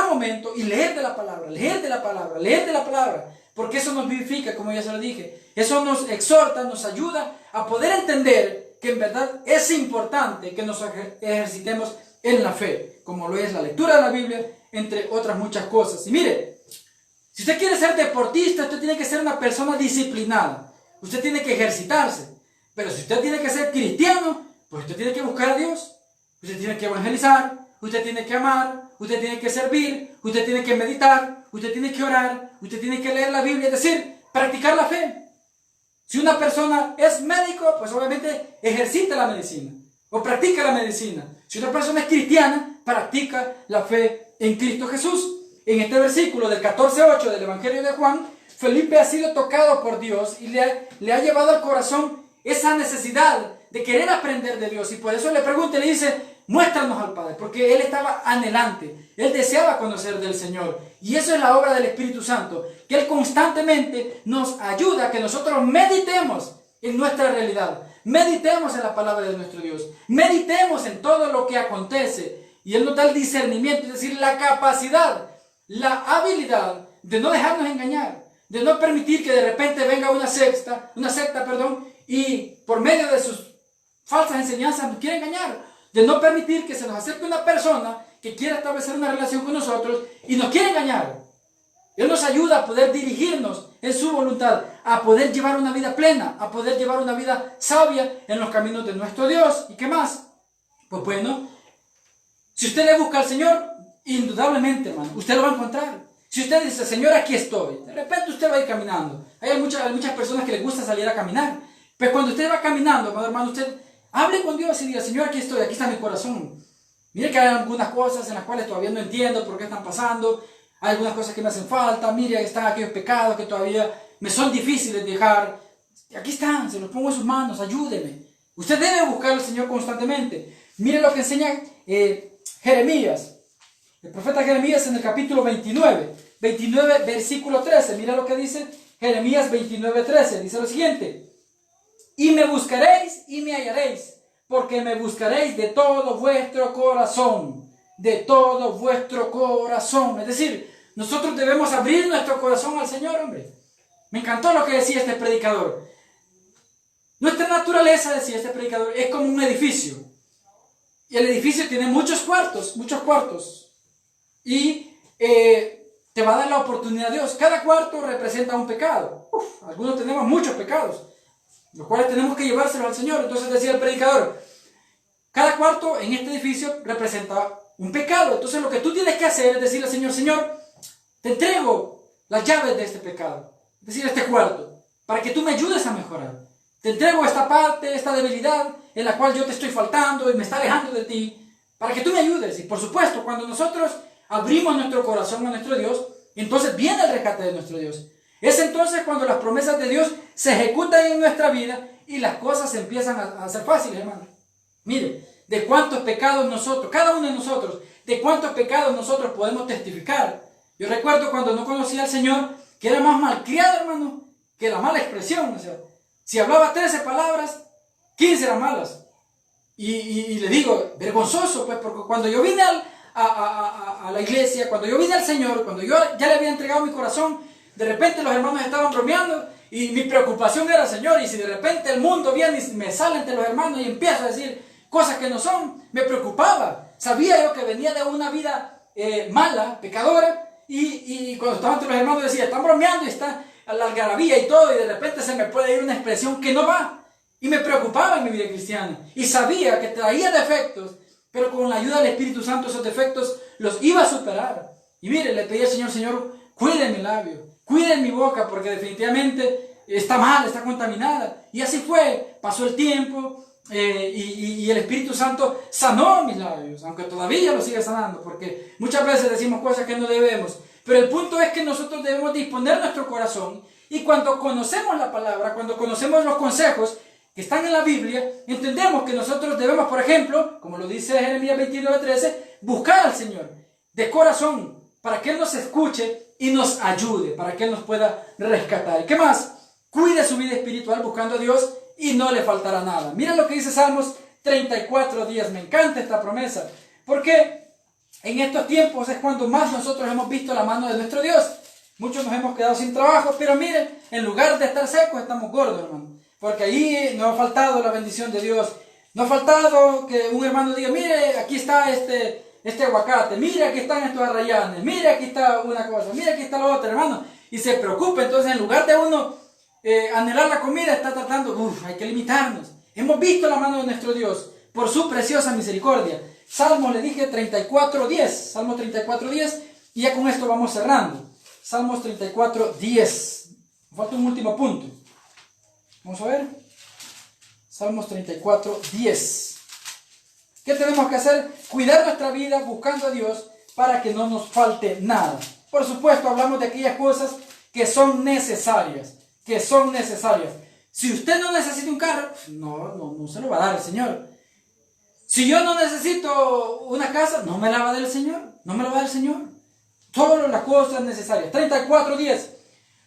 un momento y leer de la palabra, leer de la palabra, leer de la palabra. Porque eso nos vivifica, como ya se lo dije. Eso nos exhorta, nos ayuda a poder entender que en verdad es importante que nos ejercitemos en la fe, como lo es la lectura de la Biblia, entre otras muchas cosas. Y mire, si usted quiere ser deportista, usted tiene que ser una persona disciplinada. Usted tiene que ejercitarse. Pero si usted tiene que ser cristiano, pues usted tiene que buscar a Dios. Usted tiene que evangelizar, usted tiene que amar, usted tiene que servir, usted tiene que meditar, usted tiene que orar, usted tiene que leer la Biblia, es decir, practicar la fe. Si una persona es médico, pues obviamente ejercita la medicina o practica la medicina. Si una persona es cristiana, practica la fe en Cristo Jesús. En este versículo del 14:8 del Evangelio de Juan, Felipe ha sido tocado por Dios y le ha llevado al corazón esa necesidad de querer aprender de Dios. Y por eso le pregunta y le dice, muéstranos al Padre, porque él estaba anhelante, él deseaba conocer del Señor. Y eso es la obra del Espíritu Santo, que Él constantemente nos ayuda a que nosotros meditemos en nuestra realidad, meditemos en la palabra de nuestro Dios, meditemos en todo lo que acontece. Y Él nos da el discernimiento, es decir, la capacidad, la habilidad de no dejarnos engañar, de no permitir que de repente venga una secta, y por medio de sus falsas enseñanzas nos quiera engañar, de no permitir que se nos acerque una persona que quiera establecer una relación con nosotros y nos quiere engañar. Él nos ayuda a poder dirigirnos en su voluntad, a poder llevar una vida plena, a poder llevar una vida sabia en los caminos de nuestro Dios. ¿Y qué más? Pues bueno, si usted le busca al Señor, indudablemente, hermano, usted lo va a encontrar. Si usted dice, Señor, aquí estoy, de repente usted va a ir caminando. Hay muchas personas que les gusta salir a caminar. Pero cuando usted va caminando, hermano, usted hable con Dios y diga, Señor, aquí estoy, aquí está mi corazón. Mire que hay algunas cosas en las cuales todavía no entiendo por qué están pasando. Hay algunas cosas que me hacen falta. Mire, están aquellos pecados que todavía me son difíciles de dejar. Aquí están, se los pongo en sus manos, ayúdeme. Usted debe buscar al Señor constantemente. Mire lo que enseña Jeremías. El profeta Jeremías en el capítulo 29 versículo 13. Mira lo que dice Jeremías 29:13. Dice lo siguiente: y me buscaréis y me hallaréis, porque me buscaréis de todo vuestro corazón. De todo vuestro corazón. Es decir, nosotros debemos abrir nuestro corazón al Señor, hombre. Me encantó lo que decía este predicador. Nuestra naturaleza, decía este predicador, es como un edificio. Y el edificio tiene muchos cuartos. Y te va a dar la oportunidad Dios. Cada cuarto representa un pecado. Algunos tenemos muchos pecados, los cuales tenemos que llevárselos al Señor. Entonces decía el predicador, cada cuarto en este edificio representa un pecado. Entonces lo que tú tienes que hacer es decirle al Señor, Señor, te entrego las llaves de este pecado, es decir, este cuarto, para que tú me ayudes a mejorar. Te entrego esta parte, esta debilidad en la cual yo te estoy faltando y me está alejando de ti, para que tú me ayudes. Y por supuesto, cuando nosotros abrimos nuestro corazón a nuestro Dios, entonces viene el rescate de nuestro Dios. Es entonces cuando las promesas de Dios se ejecutan en nuestra vida y las cosas empiezan a ser fáciles, hermano. Mire, de cuántos pecados nosotros, cada uno de nosotros, de cuántos pecados nosotros podemos testificar. Yo recuerdo cuando no conocía al Señor, que era más malcriado, hermano, que la mala expresión. O sea, si hablaba 13 palabras, 15 eran malas. Y le digo, vergonzoso, pues, porque cuando yo vine a la iglesia, cuando yo vine al Señor, cuando yo ya le había entregado mi corazón, de repente los hermanos estaban bromeando y mi preocupación era, Señor, y si de repente el mundo viene y me sale entre los hermanos y empiezo a decir cosas que no son, me preocupaba. Sabía yo que venía de una vida mala, pecadora, y cuando estaba entre los hermanos decía, están bromeando y está la algarabía y todo, y de repente se me puede ir una expresión que no va. Y me preocupaba en mi vida cristiana. Y sabía que traía defectos, pero con la ayuda del Espíritu Santo esos defectos los iba a superar. Y mire, le pedí al Señor, Señor, cuide mi labio, cuide mi boca, porque definitivamente está mal, está contaminada. Y así fue, pasó el tiempo, y el Espíritu Santo sanó mis labios, aunque todavía lo sigue sanando, porque muchas veces decimos cosas que no debemos. Pero el punto es que nosotros debemos disponer nuestro corazón, y cuando conocemos la palabra, cuando conocemos los consejos que están en la Biblia, entendemos que nosotros debemos, por ejemplo, como lo dice Jeremías 29:13, buscar al Señor de corazón, para que Él nos escuche y nos ayude, para que Él nos pueda rescatar. ¿Y qué más? Cuide su vida espiritual buscando a Dios y no le faltará nada. Mira lo que dice Salmos 34:10. Me encanta esta promesa, porque en estos tiempos es cuando más nosotros hemos visto la mano de nuestro Dios. Muchos nos hemos quedado sin trabajo, pero miren, en lugar de estar secos, estamos gordos, hermano. Porque ahí no ha faltado la bendición de Dios. No ha faltado que un hermano diga, mire, aquí está este aguacate, mire, aquí están estos arrayanes, mire, aquí está una cosa, mire, aquí está la otra, hermano. Y se preocupa. Entonces, en lugar de uno anhelar la comida, está tratando, hay que limitarnos. Hemos visto la mano de nuestro Dios por su preciosa misericordia. Salmo, le dije, 34:10. Salmo 34:10. Y ya con esto vamos cerrando. Salmos 34:10. Falta un último punto. Vamos a ver. Salmos 34:10. ¿Qué tenemos que hacer? Cuidar nuestra vida buscando a Dios para que no nos falte nada. Por supuesto, hablamos de aquellas cosas que son necesarias. Si usted no necesita un carro, no se lo va a dar el Señor. Si yo no necesito una casa, no me la va a dar el Señor. No me la va a dar el Señor. Todas las cosas necesarias. 34:10.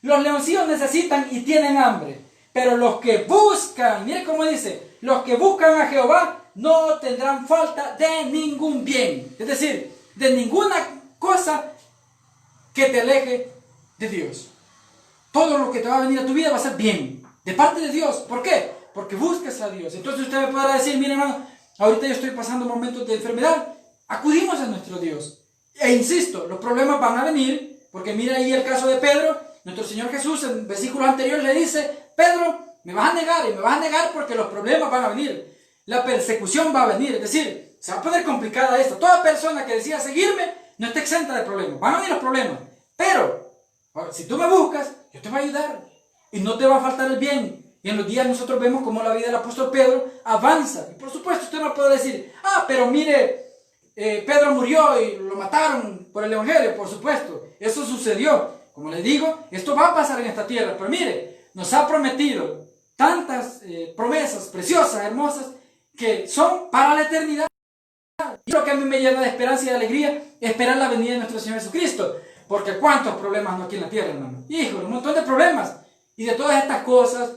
Los leoncillos necesitan y tienen hambre, pero los que buscan, mire cómo dice, los que buscan a Jehová no tendrán falta de ningún bien. Es decir, de ninguna cosa que te aleje de Dios. Todo lo que te va a venir a tu vida va a ser bien, de parte de Dios. ¿Por qué? Porque buscas a Dios. Entonces usted me podrá decir, mire hermano, ahorita yo estoy pasando momentos de enfermedad. Acudimos a nuestro Dios. E insisto, los problemas van a venir, porque mira ahí el caso de Pedro. Nuestro Señor Jesús en versículos anteriores le dice, Pedro, me vas a negar, y me vas a negar porque los problemas van a venir. La persecución va a venir, es decir, se va a poner complicada esto. Toda persona que decida seguirme no está exenta de problemas. Van a venir los problemas. Pero, si tú me buscas, yo te voy a ayudar. Y no te va a faltar el bien. Y en los días nosotros vemos cómo la vida del apóstol Pedro avanza. Y por supuesto usted no puede decir, pero mire, Pedro murió y lo mataron por el evangelio. Por supuesto, eso sucedió. Como les digo, esto va a pasar en esta tierra. Pero mire, nos ha prometido tantas promesas preciosas, hermosas, que son para la eternidad. Y lo que a mí me llena de esperanza y de alegría es esperar la venida de nuestro Señor Jesucristo. Porque cuántos problemas no aquí en la tierra, hermano. Híjole, un montón de problemas. Y de todas estas cosas,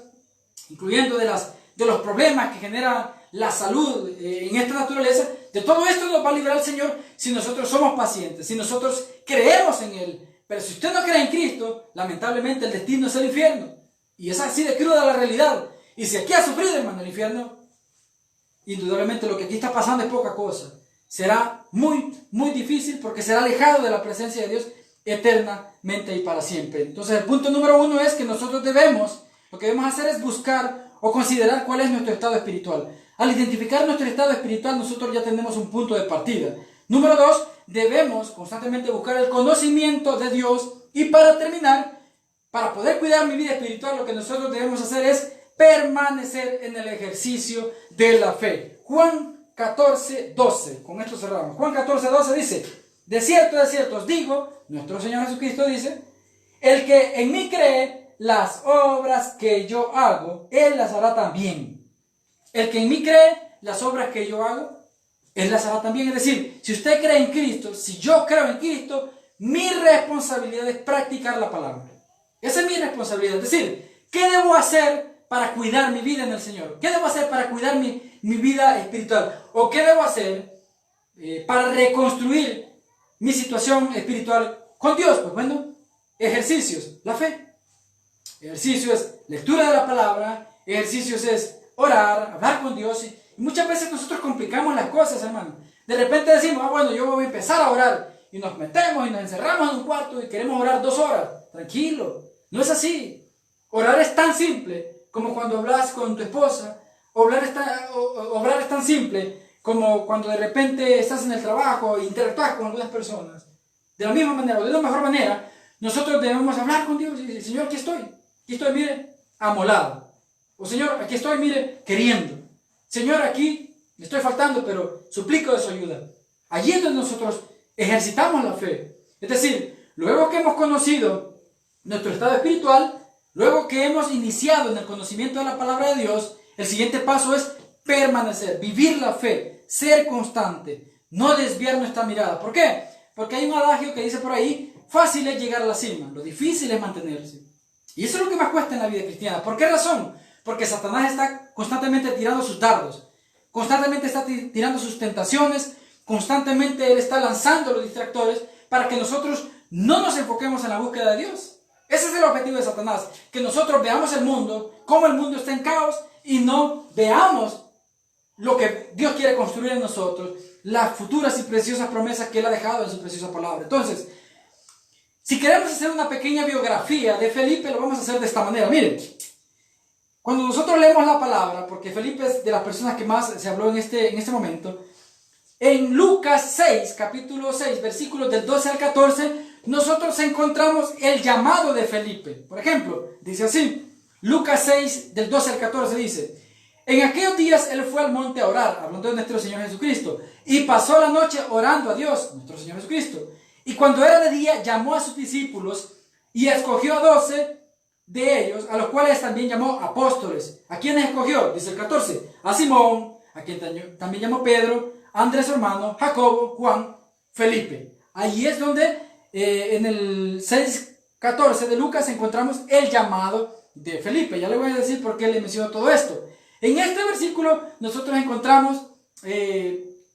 incluyendo de los problemas que genera la salud en esta naturaleza, de todo esto nos va a librar el Señor si nosotros somos pacientes, si nosotros creemos en Él. Pero si usted no cree en Cristo, lamentablemente el destino es el infierno. Y es así de cruda la realidad. Y si aquí ha sufrido, hermano, el infierno, indudablemente lo que aquí está pasando es poca cosa. Será muy, muy difícil porque será alejado de la presencia de Dios eternamente y para siempre. Entonces el punto número 1 es que nosotros lo que debemos hacer es buscar o considerar cuál es nuestro estado espiritual. Al identificar nuestro estado espiritual, nosotros ya tenemos un punto de partida. Número 2, debemos constantemente buscar el conocimiento de Dios. Y para terminar, para poder cuidar mi vida espiritual, lo que nosotros debemos hacer es permanecer en el ejercicio de la fe. Juan 14:12, con esto cerramos. Juan 14:12 dice, de cierto os digo, nuestro Señor Jesucristo dice, el que en mí cree, las obras que yo hago, Él las hará también. El que en mí cree, las obras que yo hago, Él las hará también. Es decir, si usted cree en Cristo, si yo creo en Cristo, mi responsabilidad es practicar la palabra. Esa es mi responsabilidad. Es decir, ¿qué debo hacer para cuidar mi vida en el Señor? ¿Qué debo hacer para cuidar mi vida espiritual? ¿O qué debo hacer para reconstruir mi situación espiritual con Dios? Pues bueno, ejercicios, la fe. Ejercicio es lectura de la palabra, ejercicios es orar, hablar con Dios. Y muchas veces nosotros complicamos las cosas, hermano. De repente decimos, bueno, yo voy a empezar a orar. Y nos metemos y nos encerramos en un cuarto y queremos orar 2 horas. Tranquilo, no es así. Orar es tan simple como cuando hablas con tu esposa. Orar es tan simple como cuando de repente estás en el trabajo e interactúas con algunas personas. De la misma manera, o de la mejor manera, nosotros debemos hablar con Dios y decir, Señor, aquí estoy, mire, amolado. O Señor, aquí estoy, mire, queriendo. Señor, aquí me estoy faltando, pero suplico de su ayuda. Allí es donde nosotros ejercitamos la fe. Es decir, luego que hemos conocido nuestro estado espiritual, luego que hemos iniciado en el conocimiento de la palabra de Dios, el siguiente paso es permanecer, vivir la fe, ser constante, no desviar nuestra mirada. ¿Por qué? Porque hay un adagio que dice por ahí, fácil es llegar a la cima, lo difícil es mantenerse. Y eso es lo que más cuesta en la vida cristiana. ¿Por qué razón? Porque Satanás está constantemente tirando sus dardos, constantemente está tirando sus tentaciones, constantemente él está lanzando los distractores para que nosotros no nos enfoquemos en la búsqueda de Dios. Ese es el objetivo de Satanás, que nosotros veamos el mundo, cómo el mundo está en caos, y no veamos lo que Dios quiere construir en nosotros, las futuras y preciosas promesas que Él ha dejado en su preciosa palabra. Entonces, si queremos hacer una pequeña biografía de Felipe, lo vamos a hacer de esta manera. Miren, cuando nosotros leemos la palabra, porque Felipe es de las personas que más se habló en este momento, en Lucas 6, capítulo 6, versículos del 12 al 14, nosotros encontramos el llamado de Felipe. Por ejemplo, dice así, Lucas 6, del 12 al 14 dice, en aquellos días él fue al monte a orar, hablando de nuestro Señor Jesucristo, y pasó la noche orando a Dios, nuestro Señor Jesucristo. Y cuando era de día, llamó a sus discípulos y escogió a 12 de ellos, a los cuales también llamó apóstoles. ¿A quiénes escogió? Dice el 14, a Simón, a quien también llamó Pedro, Andrés su hermano, Jacobo, Juan, Felipe. Ahí es donde en el 6:14 de Lucas encontramos el llamado de Felipe. Ya le voy a decir por qué le menciono todo esto. En este versículo nosotros encontramos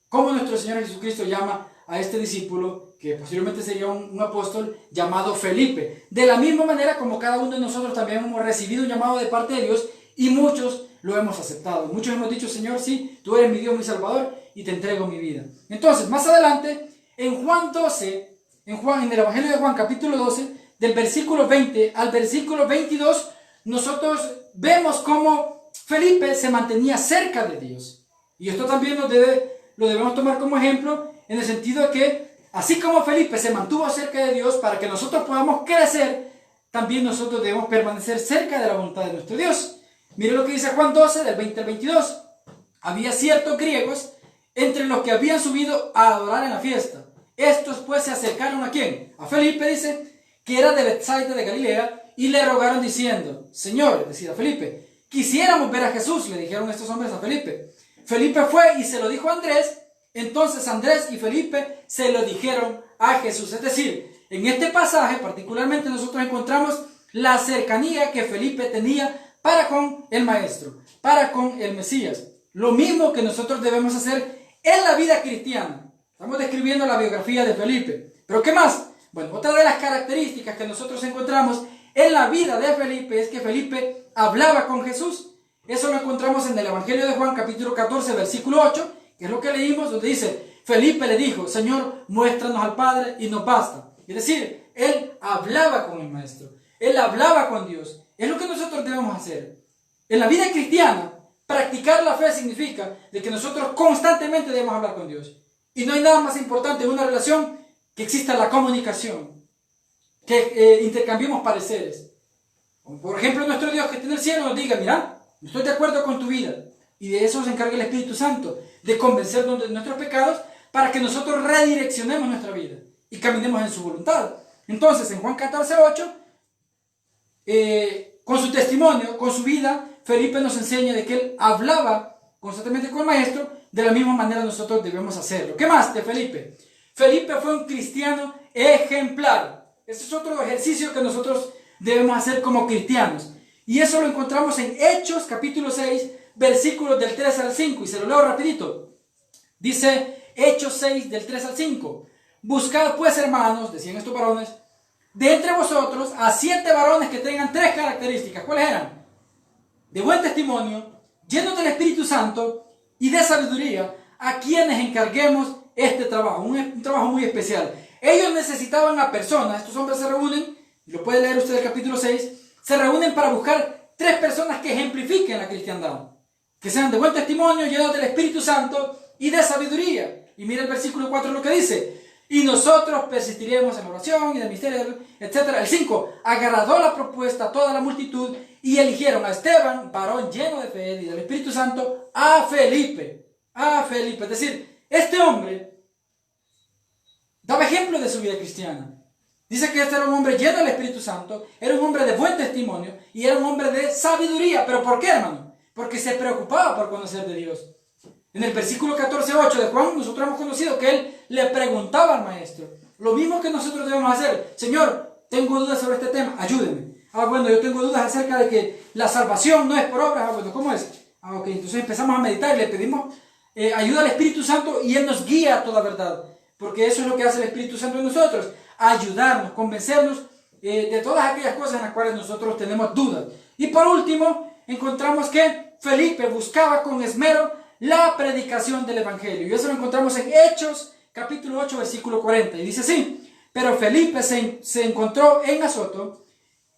cómo nuestro Señor Jesucristo llama a este discípulo que posiblemente sería un apóstol llamado Felipe. De la misma manera como cada uno de nosotros también hemos recibido un llamado de parte de Dios y muchos lo hemos aceptado. Muchos hemos dicho, Señor, sí, tú eres mi Dios, mi Salvador y te entrego mi vida. Entonces, más adelante, en Juan 12, en el Evangelio de Juan capítulo 12, del versículo 20 al versículo 22, nosotros vemos cómo Felipe se mantenía cerca de Dios. Y esto también lo debemos tomar como ejemplo en el sentido de que, así como Felipe se mantuvo cerca de Dios para que nosotros podamos crecer, también nosotros debemos permanecer cerca de la voluntad de nuestro Dios. Mire lo que dice Juan 12, del 20 al 22. Había ciertos griegos entre los que habían subido a adorar en la fiesta. Estos pues se acercaron ¿a quién? A Felipe, dice, que era de Betsaida de Galilea, y le rogaron diciendo, Señor, decía Felipe, quisiéramos ver a Jesús, le dijeron estos hombres a Felipe. Felipe fue y se lo dijo a Andrés. Entonces Andrés y Felipe se lo dijeron a Jesús. Es decir, en este pasaje particularmente nosotros encontramos la cercanía que Felipe tenía para con el Maestro, para con el Mesías. Lo mismo que nosotros debemos hacer en la vida cristiana. Estamos describiendo la biografía de Felipe. ¿Pero qué más? Bueno, otra de las características que nosotros encontramos en la vida de Felipe es que Felipe hablaba con Jesús. Eso lo encontramos en el Evangelio de Juan, capítulo 14, versículo 8, que es lo que leímos, donde dice, Felipe le dijo, Señor, muéstranos al Padre y nos basta. Es decir, él hablaba con el Maestro, él hablaba con Dios. Es lo que nosotros debemos hacer. En la vida cristiana, practicar la fe significa de que nosotros constantemente debemos hablar con Dios. Y no hay nada más importante en una relación que exista la comunicación, que intercambiemos pareceres. Como por ejemplo nuestro Dios que está en el cielo nos diga, mira, no estoy de acuerdo con tu vida. Y de eso se encarga el Espíritu Santo, de convencernos de nuestros pecados para que nosotros redireccionemos nuestra vida y caminemos en su voluntad. Entonces, en Juan 14, 8, con su testimonio, con su vida, Felipe nos enseña de que él hablaba constantemente con el Maestro. De la misma manera nosotros debemos hacerlo. ¿Qué más de Felipe? Felipe fue un cristiano ejemplar. Este es otro ejercicio que nosotros debemos hacer como cristianos. Y eso lo encontramos en Hechos capítulo 6, versículos del 3 al 5. Y se lo leo rapidito. Dice Hechos 6, del 3 al 5. Buscad pues, hermanos, decían estos varones, de entre vosotros a 7 varones que tengan 3 características. ¿Cuáles eran? De buen testimonio, llenos del Espíritu Santo y de sabiduría, a quienes encarguemos este trabajo, un trabajo muy especial. Ellos necesitaban a personas, estos hombres se reúnen, y lo puede leer usted el capítulo 6, se reúnen para buscar 3 personas que ejemplifiquen la cristiandad, que sean de buen testimonio, llenos del Espíritu Santo y de sabiduría. Y mira el versículo 4 lo que dice, y nosotros persistiremos en oración y de misterio, etc. El 5, agradó la propuesta a toda la multitud y eligieron a Esteban, varón lleno de fe y del Espíritu Santo, a Felipe. Es decir, este hombre daba ejemplo de su vida cristiana. Dice que este era un hombre lleno del Espíritu Santo, era un hombre de buen testimonio y era un hombre de sabiduría. ¿Pero por qué, hermano? Porque se preocupaba por conocer de Dios. En el versículo 14:8 de Juan, nosotros hemos conocido que él le preguntaba al Maestro. Lo mismo que nosotros debemos hacer. Señor, tengo dudas sobre este tema, ayúdeme. Bueno, yo tengo dudas acerca de que la salvación no es por obras. Bueno, ¿cómo es? Ok, entonces empezamos a meditar y le pedimos ayuda al Espíritu Santo y Él nos guía a toda verdad. Porque eso es lo que hace el Espíritu Santo en nosotros. Ayudarnos, convencernos de todas aquellas cosas en las cuales nosotros tenemos dudas. Y por último, encontramos que Felipe buscaba con esmero la predicación del Evangelio. Y eso lo encontramos en Hechos, capítulo 8, versículo 40. Y dice así, pero Felipe se encontró en Azoto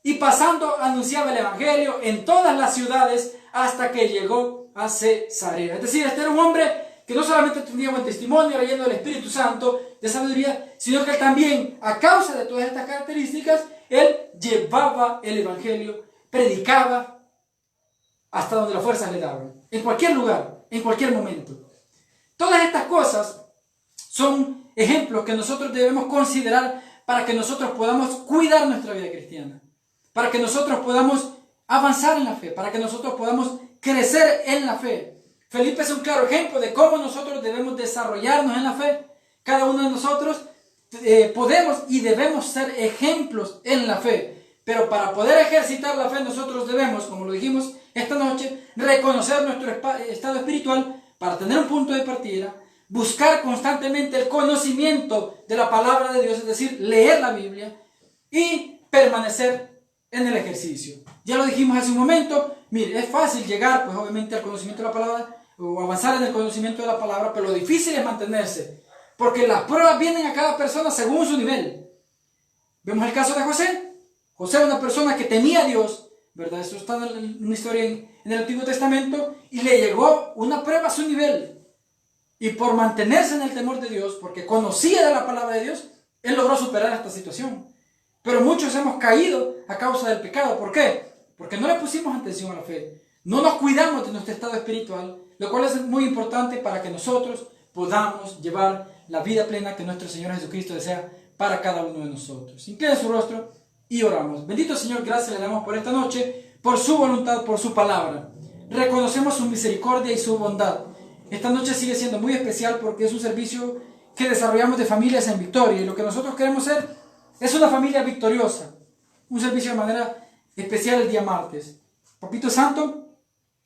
y pasando anunciaba el Evangelio en todas las ciudades hasta que llegó a Cesarea. Es decir, este era un hombre que no solamente tenía buen testimonio, era lleno del Espíritu Santo, de sabiduría, sino que él también, a causa de todas estas características, él llevaba el Evangelio, predicaba hasta donde las fuerzas le daban, en cualquier lugar, en cualquier momento. Todas estas cosas son ejemplos que nosotros debemos considerar para que nosotros podamos cuidar nuestra vida cristiana, para que nosotros podamos avanzar en la fe, para que nosotros podamos crecer en la fe. Felipe es un claro ejemplo de cómo nosotros debemos desarrollarnos en la fe. Cada uno de nosotros podemos y debemos ser ejemplos en la fe. Pero para poder ejercitar la fe nosotros debemos, como lo dijimos esta noche, reconocer nuestro estado espiritual para tener un punto de partida, buscar constantemente el conocimiento de la palabra de Dios, es decir, leer la Biblia y permanecer en el ejercicio. Ya lo dijimos hace un momento, mire, es fácil llegar pues obviamente al conocimiento de la palabra o avanzar en el conocimiento de la palabra, pero lo difícil es mantenerse, porque las pruebas vienen a cada persona según su nivel. Vemos el caso de José. José era una persona que temía a Dios, ¿verdad? Eso está en una historia en el Antiguo Testamento, y le llegó una prueba a su nivel. Y por mantenerse en el temor de Dios, porque conocía de la palabra de Dios, él logró superar esta situación. Pero muchos hemos caído a causa del pecado. ¿Por qué? Porque no le pusimos atención a la fe. No nos cuidamos de nuestro estado espiritual, lo cual es muy importante para que nosotros podamos llevar la vida plena que nuestro Señor Jesucristo desea para cada uno de nosotros. Incline su rostro y oramos. Bendito Señor, gracias le damos por esta noche, por su voluntad, por su palabra. Reconocemos su misericordia y su bondad. Esta noche sigue siendo muy especial porque es un servicio que desarrollamos de familias en victoria, y lo que nosotros queremos ser es una familia victoriosa. Un servicio de manera especial el día martes. Papito Santo,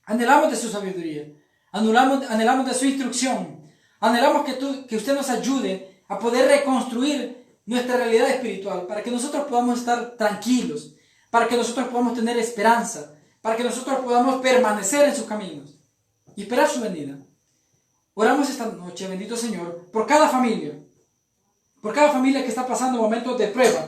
anhelamos de su sabiduría, anhelamos de su instrucción, anhelamos que usted nos ayude a poder reconstruir nuestra realidad espiritual, para que nosotros podamos estar tranquilos, para que nosotros podamos tener esperanza, para que nosotros podamos permanecer en sus caminos y esperar su venida. Oramos esta noche, bendito Señor, por cada familia que está pasando momentos de prueba,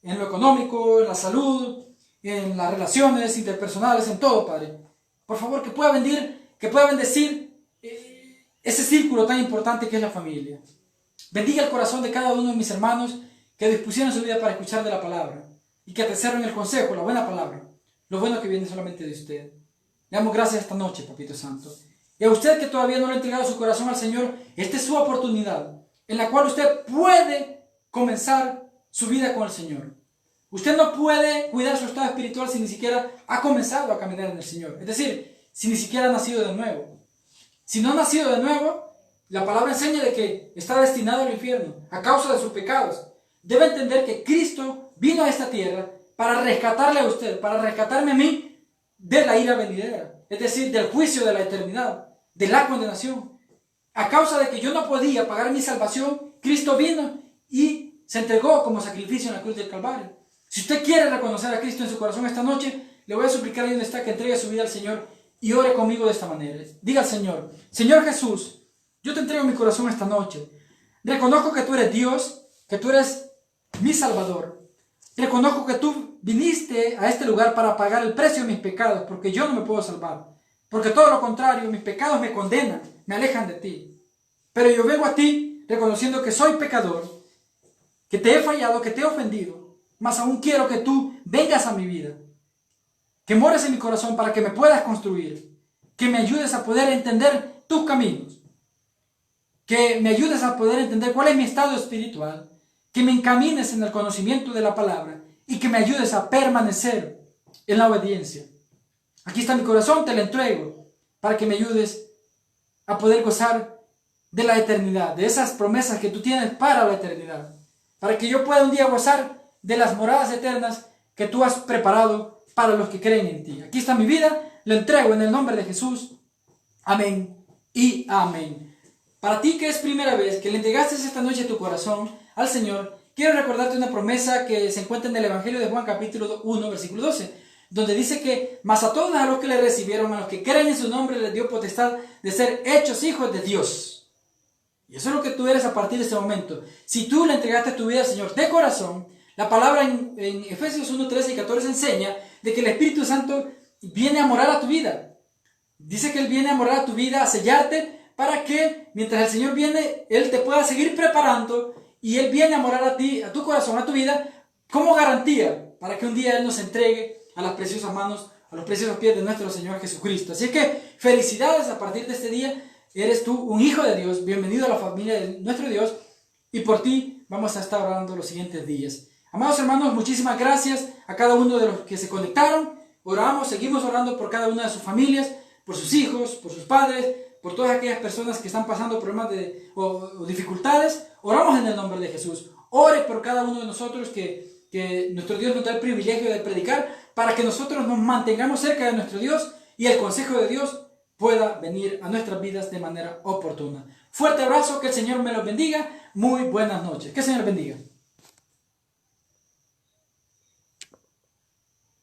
en lo económico, en la salud, en las relaciones interpersonales, en todo, Padre. Por favor, que pueda bendecir ese círculo tan importante que es la familia. Bendiga el corazón de cada uno de mis hermanos que dispusieron su vida para escuchar de la palabra y que atesieron el consejo, la buena palabra, lo bueno que viene solamente de usted. Le damos gracias esta noche, Papito Santo. Y a usted que todavía no le ha entregado su corazón al Señor, esta es su oportunidad en la cual usted puede comenzar su vida con el Señor. Usted no puede cuidar su estado espiritual si ni siquiera ha comenzado a caminar en el Señor. Es decir, si ni siquiera ha nacido de nuevo. Si no ha nacido de nuevo, la palabra enseña de que está destinado al infierno a causa de sus pecados. Debe entender que Cristo vino a esta tierra para rescatarle a usted, para rescatarme a mí de la ira venidera, es decir, del juicio de la eternidad, de la condenación. A causa de que yo no podía pagar mi salvación, Cristo vino y se entregó como sacrificio en la cruz del Calvario. Si usted quiere reconocer a Cristo en su corazón esta noche, le voy a suplicar ahí donde está que entregue su vida al Señor y ore conmigo de esta manera. Diga al Señor: Señor Jesús, yo te entrego mi corazón esta noche. Reconozco que tú eres Dios, que tú eres mi Salvador. Reconozco que tú viniste a este lugar para pagar el precio de mis pecados, porque yo no me puedo salvar. Porque todo lo contrario, mis pecados me condenan, me alejan de ti. Pero yo vengo a ti reconociendo que soy pecador, que te he fallado, que te he ofendido, mas aún quiero que tú vengas a mi vida, que mores en mi corazón para que me puedas construir, que me ayudes a poder entender tus caminos, que me ayudes a poder entender cuál es mi estado espiritual, que me encamines en el conocimiento de la palabra y que me ayudes a permanecer en la obediencia. Aquí está mi corazón, te lo entrego para que me ayudes a poder gozar de la eternidad, de esas promesas que tú tienes para la eternidad, para que yo pueda un día gozar de las moradas eternas que tú has preparado para los que creen en ti. Aquí está mi vida, lo entrego en el nombre de Jesús. Amén y amén. Para ti que es primera vez que le entregaste esta noche tu corazón al Señor, quiero recordarte una promesa que se encuentra en el Evangelio de Juan capítulo 1, versículo 12, donde dice que: mas a todos a los que le recibieron, a los que creen en su nombre, les dio potestad de ser hechos hijos de Dios. Y eso es lo que tú eres a partir de este momento. Si tú le entregaste tu vida al Señor de corazón, la palabra en Efesios 1, 13 y 14 enseña de que el Espíritu Santo viene a morar a tu vida. Dice que Él viene a morar a tu vida, a sellarte, para que mientras el Señor viene, Él te pueda seguir preparando, y Él viene a morar a ti, a tu corazón, a tu vida, como garantía, para que un día Él nos entregue a las preciosas manos, a los preciosos pies de nuestro Señor Jesucristo. Así que felicidades, a partir de este día eres tú un hijo de Dios, bienvenido a la familia de nuestro Dios, y por ti vamos a estar orando los siguientes días. Amados hermanos, muchísimas gracias a cada uno de los que se conectaron. Oramos, seguimos orando por cada una de sus familias, por sus hijos, por sus padres, por todas aquellas personas que están pasando problemas o dificultades. Oramos en el nombre de Jesús. Ore por cada uno de nosotros que nuestro Dios nos da el privilegio de predicar, para que nosotros nos mantengamos cerca de nuestro Dios y el consejo de Dios pueda venir a nuestras vidas de manera oportuna. Fuerte abrazo, que el Señor me los bendiga. Muy buenas noches. Que el Señor bendiga.